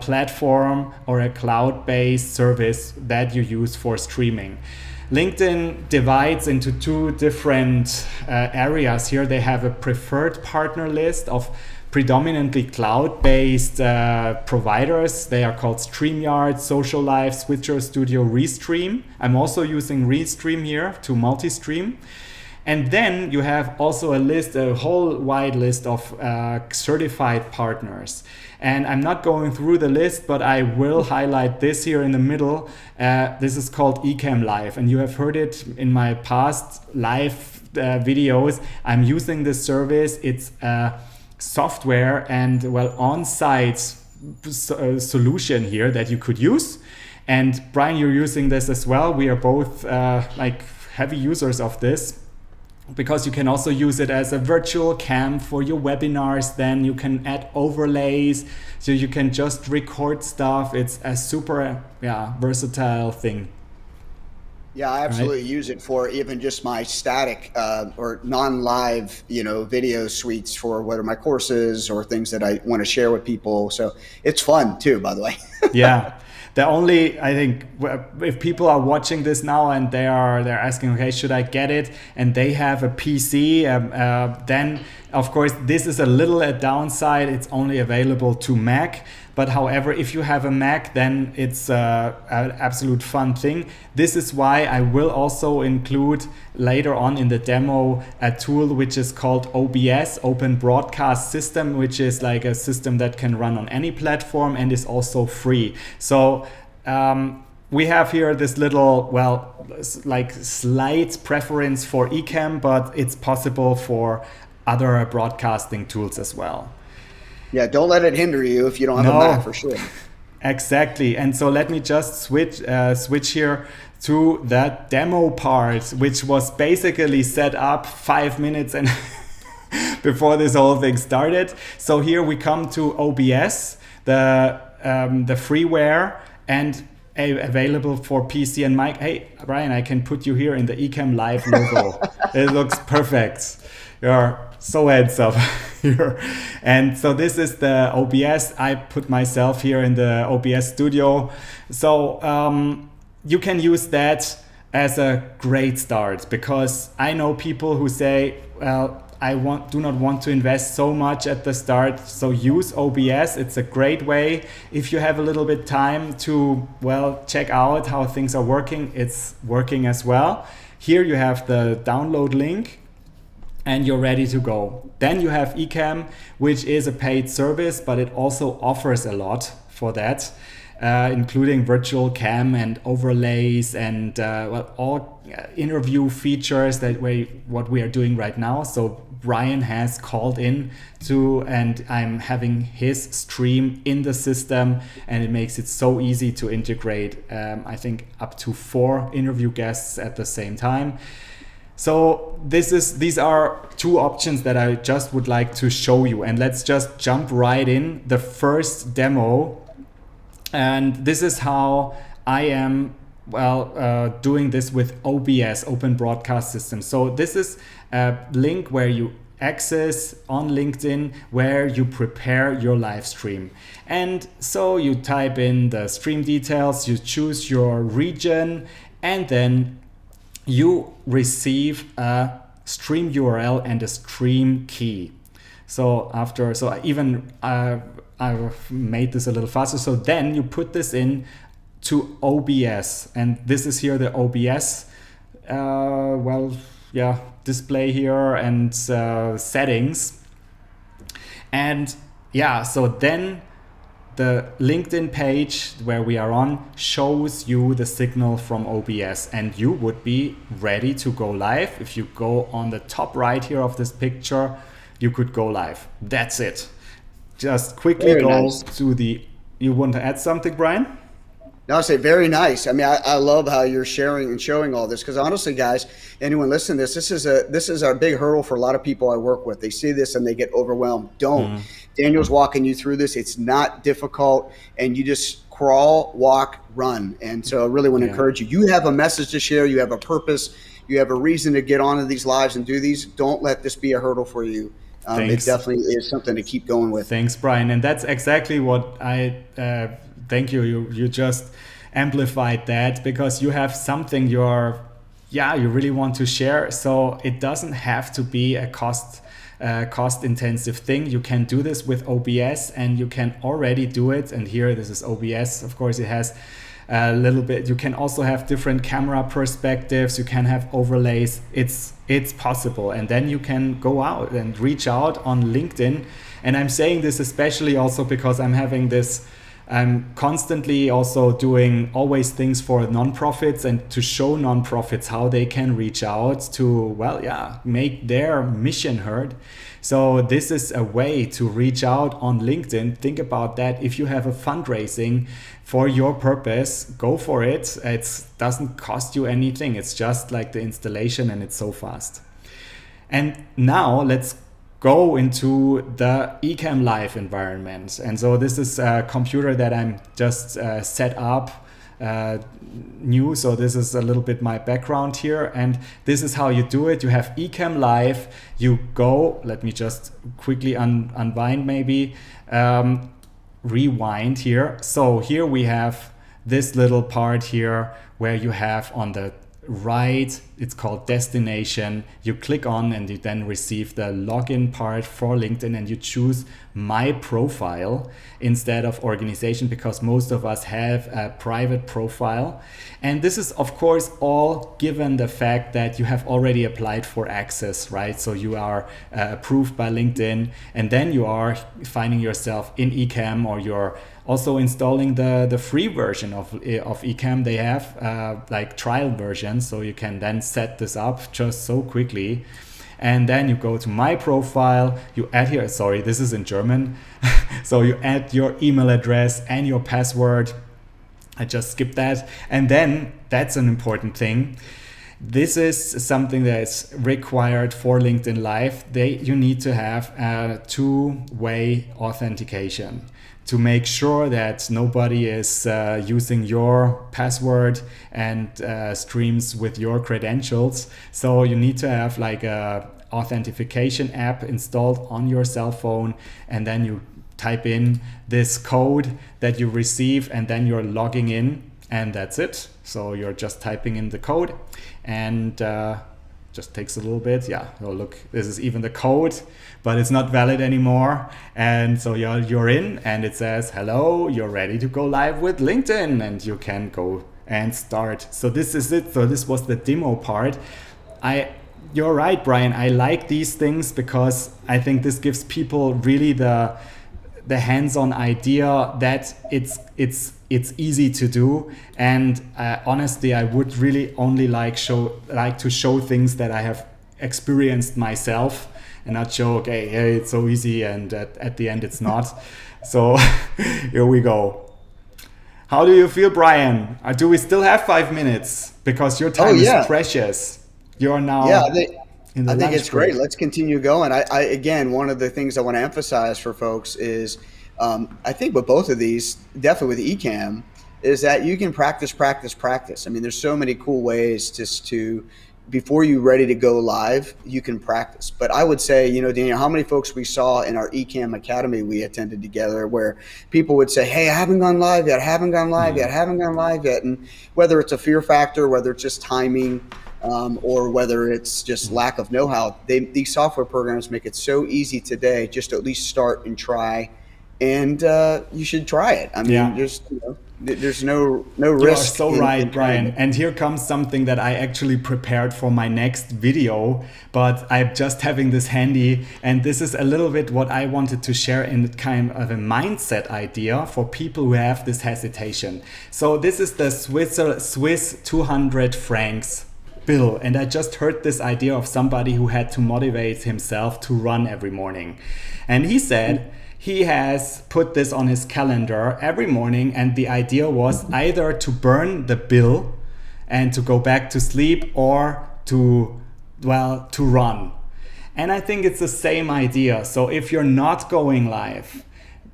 [SPEAKER 1] platform or a cloud-based service that you use for streaming. LinkedIn divides into two different areas here. They have a preferred partner list of predominantly cloud-based providers. They are called StreamYard, Social Life, Switcher Studio, Restream. I'm also using Restream here to multi-stream. And then you have also a whole wide list of certified partners. And I'm not going through the list, but I will highlight this here in the middle. This is called Ecamm Live, and you have heard it in my past live videos. I'm using this service. It's a software and on-site solution here that you could use. And Brian, you're using this as well. We are both heavy users of this, because you can also use it as a virtual cam for your webinars. Then you can add overlays, so you can just record stuff. It's a super versatile thing.
[SPEAKER 2] Yeah, I absolutely use it for even just my static or non-live, video suites for whether my courses or things that I want to share with people. So it's fun too, by the way.
[SPEAKER 1] Yeah. I think if people are watching this now and they're asking, okay, should I get it? And they have a PC, then of course this is a little a downside. It's only available to Mac. But however, if you have a Mac, then it's an absolute fun thing. This is why I will also include later on in the demo a tool which is called OBS, Open Broadcast System, which is like a system that can run on any platform and is also free. So we have here this little, slight preference for Ecamm, but it's possible for other broadcasting tools as well.
[SPEAKER 2] Yeah, don't let it hinder you if you don't have a Mac, for sure.
[SPEAKER 1] Exactly. And so let me just switch here to that demo part, which was basically set up 5 minutes and before this whole thing started. So here we come to OBS, the freeware, and available for PC and Mac. Hey, Brian, I can put you here in the Ecamm Live logo. It looks perfect. You're so handsome here. And so this is the OBS. I put myself here in the OBS studio. So you can use that as a great start, because I know people who say, well, do not want to invest so much at the start. So use OBS. It's a great way. If you have a little bit time to, check out how things are working, it's working as well. Here you have the download link and you're ready to go. Then you have Ecamm, which is a paid service, but it also offers a lot for that, including virtual cam and overlays and all interview features what we are doing right now. So Brian has called in and I'm having his stream in the system, and it makes it so easy to integrate, I think up to 4 interview guests at the same time. So these are 2 options that I just would like to show you, and let's just jump right in. The first demo, and this is how I am doing this with OBS, Open Broadcast System. So this is a link where you access on LinkedIn where you prepare your live stream. And so you type in the stream details, you choose your region, and then you receive a stream URL and a stream key. I've made this a little faster. So then you put this in to OBS, and this is here the OBS display here and settings. And so then the LinkedIn page where we are on shows you the signal from OBS, and you would be ready to go live. If you go on the top right here of this picture, you could go live. That's it. just quickly
[SPEAKER 2] Very
[SPEAKER 1] go
[SPEAKER 2] nice.
[SPEAKER 1] to the, you want to add something, Brian?
[SPEAKER 2] No, I say very nice. I mean, I love how you're sharing and showing all this because honestly, guys, anyone listening to this is our big hurdle for a lot of people I work with. They see this and they get overwhelmed. Don't. Daniel's walking you through this. It's not difficult, and you just crawl, walk, run. And so I really want to encourage you. You have a message to share. You have a purpose. You have a reason to get onto these lives and do these. Don't let this be a hurdle for you. It definitely is something to keep going with.
[SPEAKER 1] Thanks, Brian. And that's exactly what I thank you. You just amplified that because you have something you really want to share. So it doesn't have to be a cost intensive thing. You can do this with OBS, and you can already do it. And here, this is OBS. Of course, it has a little bit. You can also have different camera perspectives. You can have overlays. It's possible. And then you can go out and reach out on LinkedIn. And I'm saying this especially also because I'm constantly also doing always things for nonprofits and to show nonprofits how they can reach out to, make their mission heard. So this is a way to reach out on LinkedIn. Think about that. If you have a fundraising for your purpose, go for it. It doesn't cost you anything. It's just like the installation, and it's so fast. And now let's go into the Ecamm Live environment. And so this is a computer that I'm just set up new. So this is a little bit my background here. And this is how you do it. You have Ecamm Live. You go, let me just quickly unwind maybe, rewind here. So here we have this little part here where you have on the right, it's called destination. You click on and you then receive the login part for LinkedIn, and you choose my profile instead of organization because most of us have a private profile. And this is of course all given the fact that you have already applied for access, right? So you are approved by LinkedIn, and then you are finding yourself in Ecamm, or you're also installing the free version of Ecamm. They have like trial versions, so you can then set this up just so quickly. And then you go to my profile, you add here, sorry, this is in German. So you add your email address and your password. I just skipped that. And then that's an important thing. This is something that's required for LinkedIn Live. You need to have a two-way authentication to make sure that nobody is using your password and streams with your credentials. So you need to have like a authentication app installed on your cell phone, and then you type in this code that you receive, and then you're logging in, and that's it. So you're just typing in the code, and just takes a little bit. Oh look, this is even the code, but it's not valid anymore. And so you're in, and it says, hello, you're ready to go live with LinkedIn, and you can go and start. So this is it. So this was the demo part. You're right, Brian. I like these things because I think this gives people really the hands-on idea that it's easy to do. And honestly, I would really only like to show things that I have experienced myself, and not show, okay, hey, it's so easy, and at the end it's not. So here we go. How do you feel, Brian? Do we still have 5 minutes? Because your time is precious. You're now
[SPEAKER 2] I think it's great. Let's continue going. I again, one of the things I want to emphasize for folks is I think with both of these, definitely with Ecamm, is that you can practice. I mean, there's so many cool ways just to, before you're ready to go live, you can practice. But I would say, Daniel, how many folks we saw in our Ecamm Academy we attended together where people would say, hey, I haven't gone live yet, and whether it's a fear factor, whether it's just timing, or whether it's just lack of know-how, these software programs make it so easy today just to at least start and try, and you should try it. I mean, there's no risk.
[SPEAKER 1] You are so right, Brian. And here comes something that I actually prepared for my next video, but I'm just having this handy, and this is a little bit what I wanted to share in kind of a mindset idea for people who have this hesitation. So this is the Swiss 200 francs bill, and I just heard this idea of somebody who had to motivate himself to run every morning, and he said, he has put this on his calendar every morning, and the idea was either to burn the bill and to go back to sleep, or to run. And I think it's the same idea. So if you're not going live,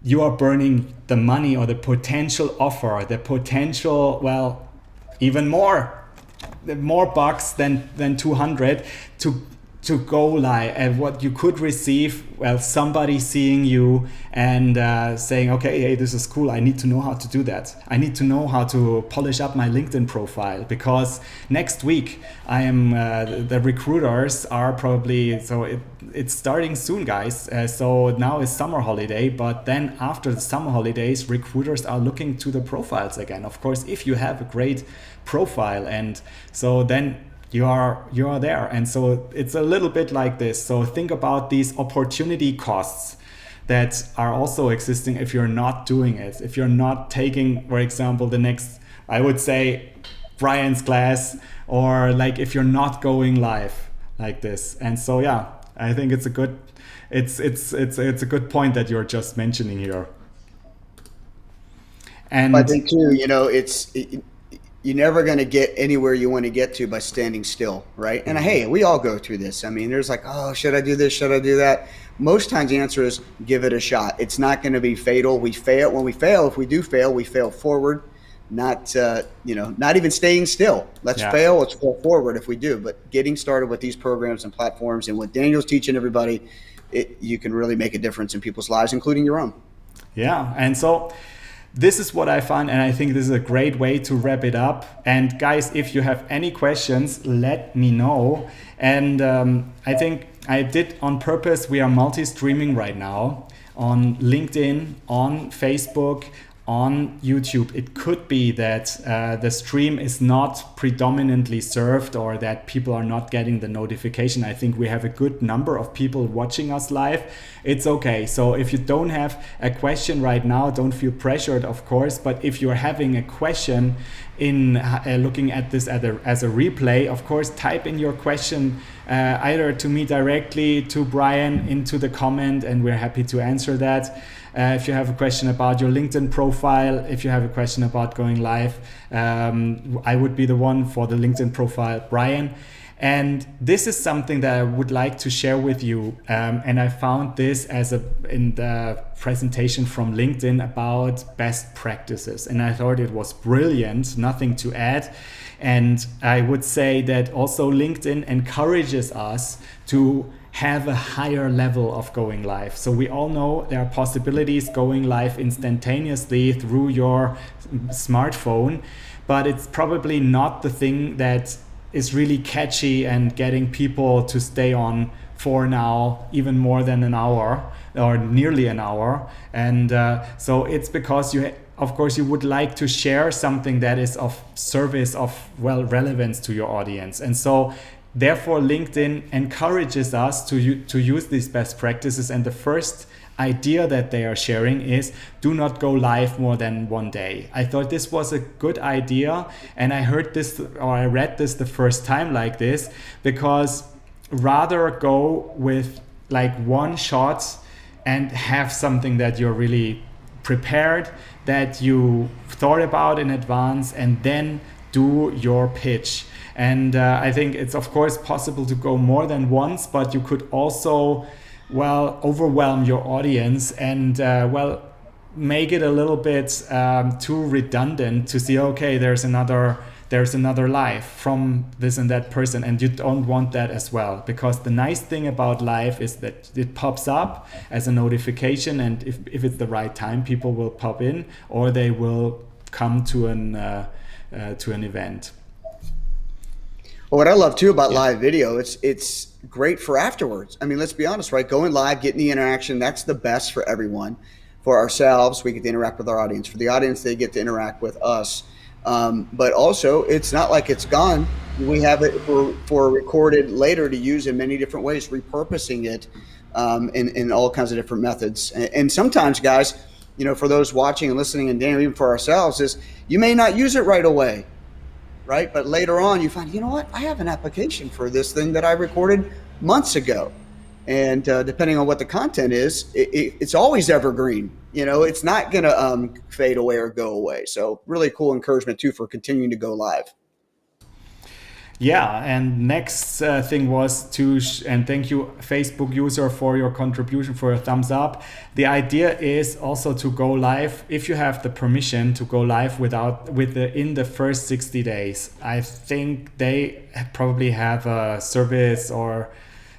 [SPEAKER 1] you are burning the money or the potential offer, the potential, even more bucks than 200 to go live, and what you could receive, somebody seeing you and saying, okay, hey, this is cool, I need to know how to do that. I need to know how to polish up my LinkedIn profile, because next week I am the recruiters are probably, so it's starting soon, guys. So now is summer holiday, but then after the summer holidays, recruiters are looking to the profiles again, of course, if you have a great profile. And so then you are there. And so it's a little bit like this. So think about these opportunity costs that are also existing if you're not doing it. If you're not taking, for example, the next, I would say, Brian's class, or like if you're not going live like this. And so yeah, I think it's a good good point that you're just mentioning here. And
[SPEAKER 2] I think too, you're never going to get anywhere you want to get to by standing still, right? And hey, we all go through this. I mean, there's like, oh, should I do this? Should I do that? Most times the answer is give it a shot. It's not going to be fatal. We fail. When we fail, if we do fail, we fail forward, not even staying still. Let's fail. Let's fail forward if we do. But getting started with these programs and platforms and what Daniel's teaching everybody, you can really make a difference in people's lives, including your own.
[SPEAKER 1] Yeah. And so this is what I found, and I think this is a great way to wrap it up. And guys, if you have any questions, let me know. And I think I did on purpose, we are multi-streaming right now on LinkedIn, on Facebook, on YouTube. It could be that the stream is not predominantly served, or that people are not getting the notification. I think we have a good number of people watching us live. It's okay. So if you don't have a question right now, don't feel pressured, of course. But if you're having a question in looking at this as a replay, of course, type in your question either to me directly, to Brian, into the comment, and we're happy to answer that. If you have a question about your LinkedIn profile, if you have a question about going live, I would be the one for the LinkedIn profile, Brian. And this is something that I would like to share with you. And I found this in the presentation from LinkedIn about best practices. And I thought it was brilliant, nothing to add. And I would say that also LinkedIn encourages us to have a higher level of going live. So we all know there are possibilities going live instantaneously through your smartphone, but it's probably not the thing that is really catchy and getting people to stay on for now even more than an hour or nearly an hour. And so it's because of course you would like to share something that is of service, of relevance to your audience. And so therefore, LinkedIn encourages us to use these best practices. And the first idea that they are sharing is do not go live more than one day. I thought this was a good idea. And I heard this, or I read this the first time like this, because rather go with like one shot and have something that you're really prepared, that you thought about in advance, and then do your pitch. And I think it's of course possible to go more than once, but you could also, overwhelm your audience and make it a little bit too redundant to see, okay, there's another live from this and that person, and you don't want that as well. Because the nice thing about live is that it pops up as a notification, and if it's the right time, people will pop in or they will come to an event.
[SPEAKER 2] Well, what I love too about live video, it's great for afterwards. I mean, let's be honest, right? Going live, getting the interaction, that's the best for everyone. For ourselves, we get to interact with our audience. For the audience, they get to interact with us. But also, it's not like it's gone. We have it for recorded later to use in many different ways, repurposing it in all kinds of different methods. And sometimes, guys, for those watching and listening, and Daniel, even for ourselves, is you may not use it right away. Right? But later on you find, I have an application for this thing that I recorded months ago. And depending on what the content is, it's always evergreen. It's not going to fade away or go away. So really cool encouragement too for continuing to go live.
[SPEAKER 1] Yeah, and next thing was and thank you Facebook user for your contribution, for your thumbs up. The idea is also to go live if you have the permission to go live in the first 60 days. I think they probably have a service or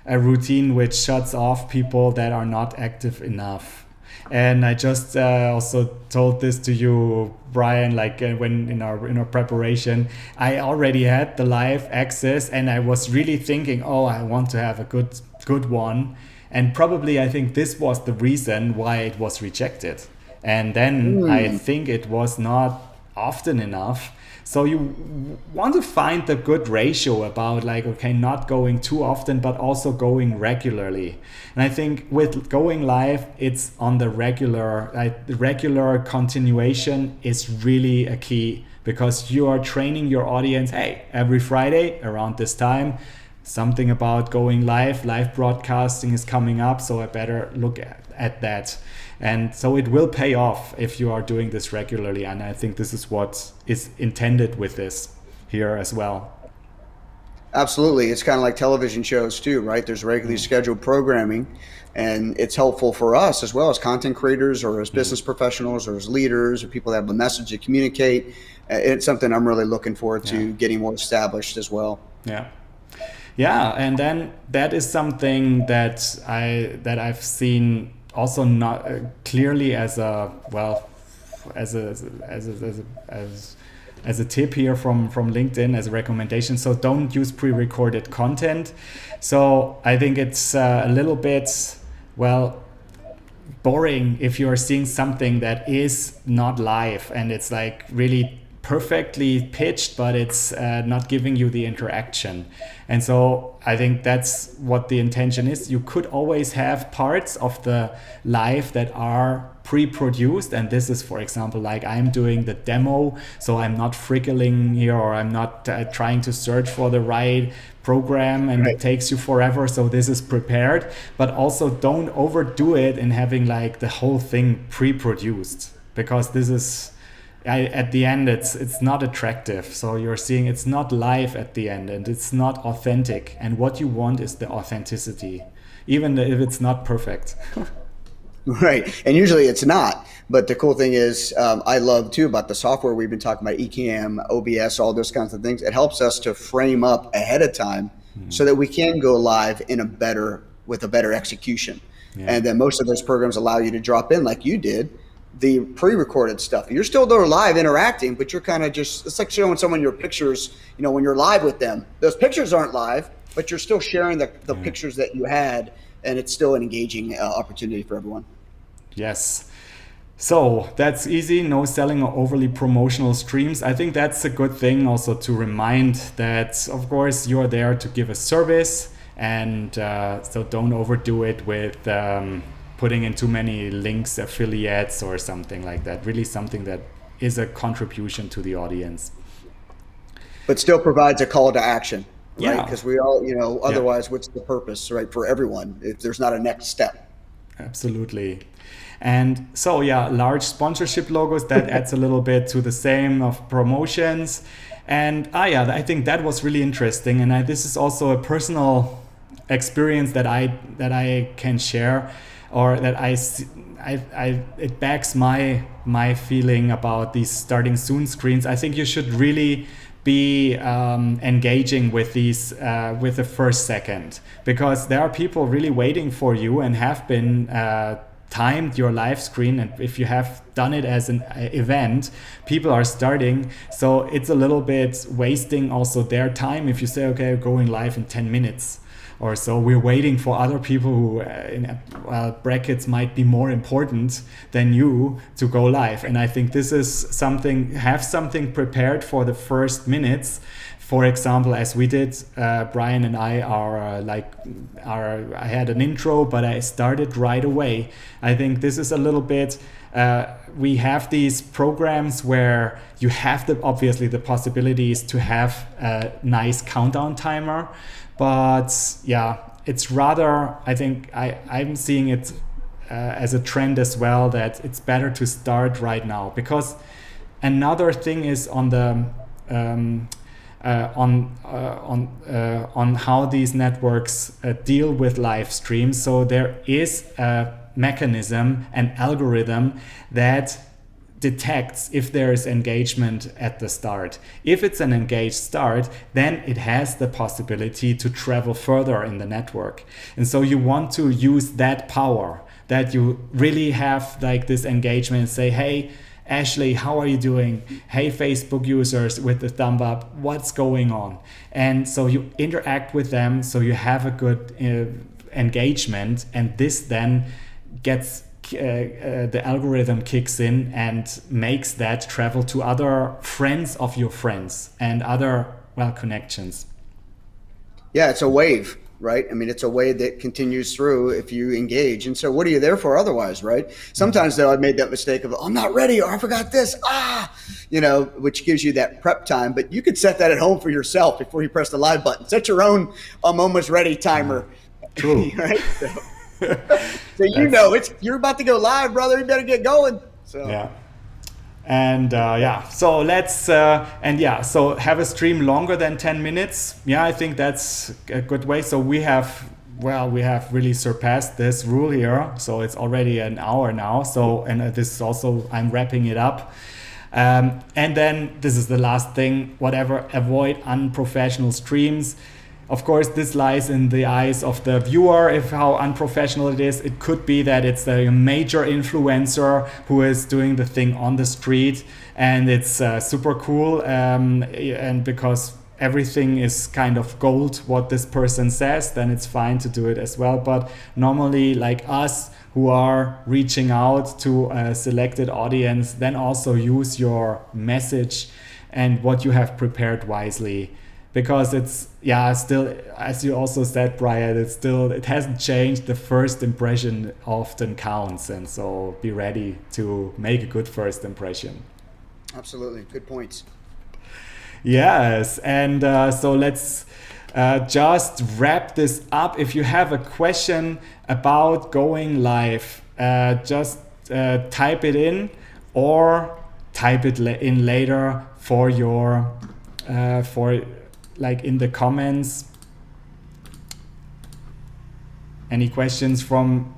[SPEAKER 1] a routine which shuts off people that are not active enough. And I just also told this to you, Brian, like when in our preparation, I already had the live access and I was really thinking, oh, I want to have a good one. And probably I think this was the reason why it was rejected. And then I think it was not often enough. So you want to find the good ratio about like, okay, not going too often, but also going regularly. And I think with going live, it's on the regular continuation is really a key, because you are training your audience. Hey, every Friday around this time, something about going live broadcasting is coming up. So I better look at that. And so it will pay off if you are doing this regularly. And I think this is what is intended with this here as well.
[SPEAKER 2] Absolutely. It's kind of like television shows too, right? There's regularly scheduled programming, and it's helpful for us as well as content creators or as business professionals or as leaders or people that have a message to communicate. It's something I'm really looking forward to getting more established as well.
[SPEAKER 1] Yeah. And then that is something that I've seen also not clearly as a tip here from LinkedIn, as a recommendation. So don't use pre-recorded content. So I think it's a little bit boring if you're seeing something that is not live and it's like really perfectly pitched, but it's not giving you the interaction. And so I think that's what the intention is. You could always have parts of the live that are pre-produced, and this is, for example, like I'm doing the demo, so I'm not frickling here, or I'm not trying to search for the right program and it takes you forever. So this is prepared, but also don't overdo it in having like the whole thing pre-produced, because this is at the end it's not attractive. So you're seeing it's not live at the end, and it's not authentic, and what you want is the authenticity, even if it's not perfect.
[SPEAKER 2] Right. And usually it's not. But the cool thing is, I love too about the software we've been talking about, Ecamm, OBS, all those kinds of things. It helps us to frame up ahead of time so that we can go live with a better execution. And then most of those programs allow you to drop in, like you did, the pre-recorded stuff. You're still there live interacting, but you're kind of just, it's like showing someone your pictures, when you're live with them. Those pictures aren't live, but you're still sharing the pictures that you had, and it's still an engaging opportunity for everyone.
[SPEAKER 1] Yes. So that's easy. No selling or overly promotional streams. I think that's a good thing also to remind that, of course, you're there to give a service, and so don't overdo it with putting in too many links, affiliates or something like that. Really something that is a contribution to the audience.
[SPEAKER 2] But still provides a call to action, right? Because we all, otherwise what's the purpose, right, for everyone if there's not a next step?
[SPEAKER 1] Absolutely. And so, large sponsorship logos, that adds a little bit to the same of promotions. And I think that was really interesting. And this is also a personal experience that I can share, or that it backs my feeling about these starting soon screens. I think you should really be engaging with these with the first second, because there are people really waiting for you and have been timed your live screen, and if you have done it as an event, people are starting, so it's a little bit wasting also their time if you say, okay, we're going live in 10 minutes or so. We're waiting for other people who in brackets might be more important than you to go live. And I think this is have something prepared for the first minutes. For example, as we did, Brian and I I had an intro, but I started right away. I think this is a little bit, we have these programs where you have obviously the possibilities to have a nice countdown timer, but it's rather, I think I'm seeing it as a trend as well, that it's better to start right now, because another thing is on the on how these networks deal with live streams. So there is a mechanism, an algorithm that detects if there is engagement at the start. If it's an engaged start, then it has the possibility to travel further in the network. And so you want to use that power, that you really have like this engagement and say, hey, Ashley, how are you doing? Hey, Facebook users with the thumb up, what's going on? And so you interact with them, so you have a good engagement, and this then gets the algorithm kicks in and makes that travel to other friends of your friends and other connections.
[SPEAKER 2] Yeah, it's a wave, right? I mean, it's a wave that continues through if you engage. And so what are you there for otherwise, right? Sometimes though, I've made that mistake of, I'm not ready, or I forgot this, which gives you that prep time. But you could set that at home for yourself before you press the live button. Set your own I'm almost ready timer.
[SPEAKER 1] True.
[SPEAKER 2] Right? So you're about to go live, brother. You better get going. So
[SPEAKER 1] yeah. And so let's so have a stream longer than 10 minutes. Yeah, I think that's a good way. So we have really surpassed this rule here. So it's already an hour now. So, and this is also, I'm wrapping it up. And then this is the last thing, avoid unprofessional streams. Of course, this lies in the eyes of the viewer, if how unprofessional it is. It could be that it's a major influencer who is doing the thing on the street, and it's super cool, and because everything is kind of gold what this person says, then it's fine to do it as well. But normally, like us who are reaching out to a selected audience, then also use your message and what you have prepared wisely. Because it's still, as you also said, Brian, it hasn't changed. The first impression often counts, and so be ready to make a good first impression.
[SPEAKER 2] Absolutely, good points.
[SPEAKER 1] Yes, and so let's just wrap this up. If you have a question about going live, just type it in or type it in later for your like in the comments. Any questions from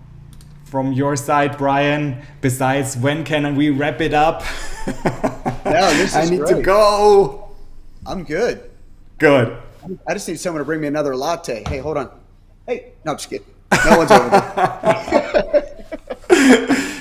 [SPEAKER 1] your side, Brian, besides when can we wrap it up?
[SPEAKER 2] No, this is
[SPEAKER 1] I need
[SPEAKER 2] great.
[SPEAKER 1] to go.
[SPEAKER 2] I'm good.
[SPEAKER 1] Good.
[SPEAKER 2] I just need someone to bring me another latte. Hey, hold on. Hey, no, I'm just kidding. No one's over there.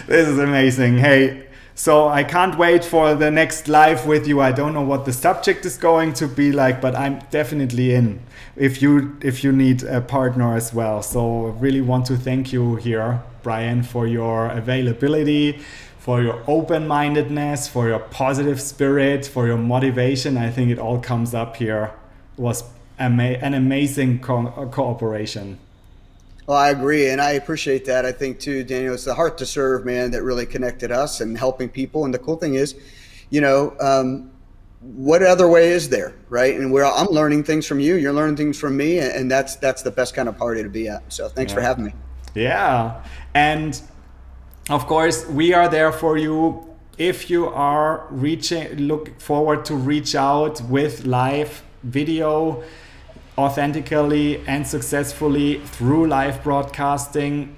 [SPEAKER 1] This is amazing. Hey, so I can't wait for the next live with you. I don't know what the subject is going to be like, but I'm definitely in if you need a partner as well. So really want to thank you here, Brian, for your availability, for your open-mindedness, for your positive spirit, for your motivation. I think it all comes up here. It was an amazing cooperation.
[SPEAKER 2] Well, I agree, and I appreciate that. I think too, Daniel, it's the heart to serve, man, that really connected us and helping people. And the cool thing is, what other way is there, right? And I'm learning things from you, you're learning things from me, and that's the best kind of party to be at. So thanks for having me.
[SPEAKER 1] Yeah, and of course we are there for you. If you are look forward to reach out with live video authentically and successfully through live broadcasting,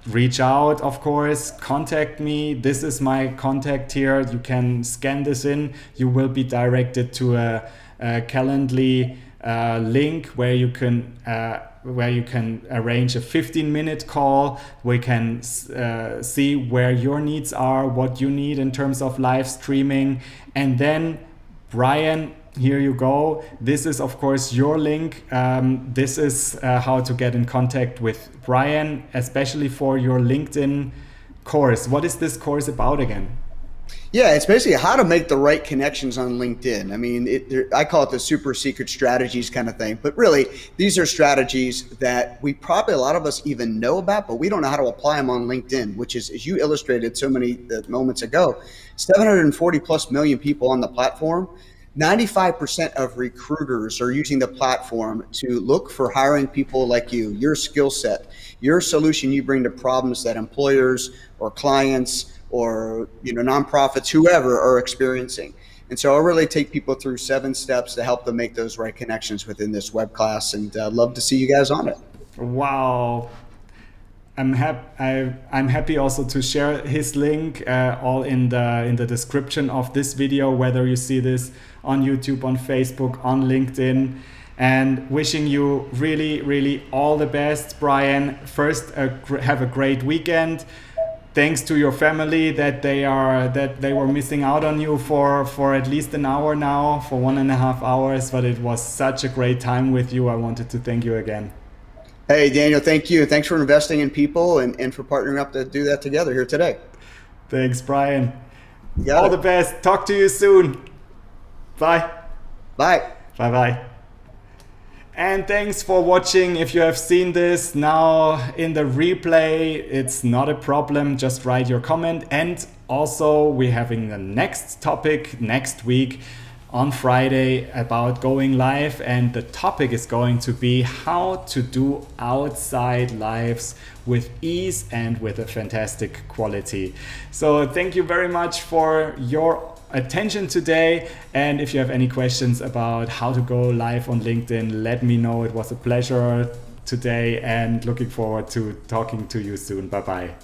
[SPEAKER 1] reach out, of course, contact me. This is my contact here. You can scan this in. You will be directed to a Calendly link where you can arrange a 15-minute call. We can see where your needs are, what you need in terms of live streaming. And then, Brian, here you go. This is, of course, your link. This is how to get in contact with Brian, especially for your LinkedIn course. What is this course about again?
[SPEAKER 2] Yeah, it's basically how to make the right connections on LinkedIn. I mean, I call it the super secret strategies kind of thing. But really, these are strategies that we probably, a lot of us even know about, but we don't know how to apply them on LinkedIn, which is, as you illustrated so many moments ago, 740 plus million people on the platform. 95% of recruiters are using the platform to look for hiring people like you, your skill set, your solution you bring to problems that employers or clients or nonprofits, whoever, are experiencing. And so I really take people through 7 steps to help them make those right connections within this web class, and love to see you guys on it.
[SPEAKER 1] Wow. I'm happy also to share his link all in the description of this video, whether you see this on YouTube, on Facebook, on LinkedIn. And wishing you really, really all the best, Brian. First, have a great weekend. Thanks to your family that they were missing out on you for at least an hour now, for 1.5 hours. But it was such a great time with you. I wanted to thank you again.
[SPEAKER 2] Hey, Daniel, thank you. Thanks for investing in people and for partnering up to do that together here today.
[SPEAKER 1] Thanks, Brian. All the best. Talk to you soon. Bye.
[SPEAKER 2] Bye.
[SPEAKER 1] Bye-bye. And thanks for watching. If you have seen this now in the replay, it's not a problem. Just write your comment. And also, we're having the next topic next week on Friday about going live, and the topic is going to be how to do outside lives with ease and with a fantastic quality. So thank you very much for your attention today, and if you have any questions about how to go live on LinkedIn, let me know. It was a pleasure today and looking forward to talking to you soon. Bye bye.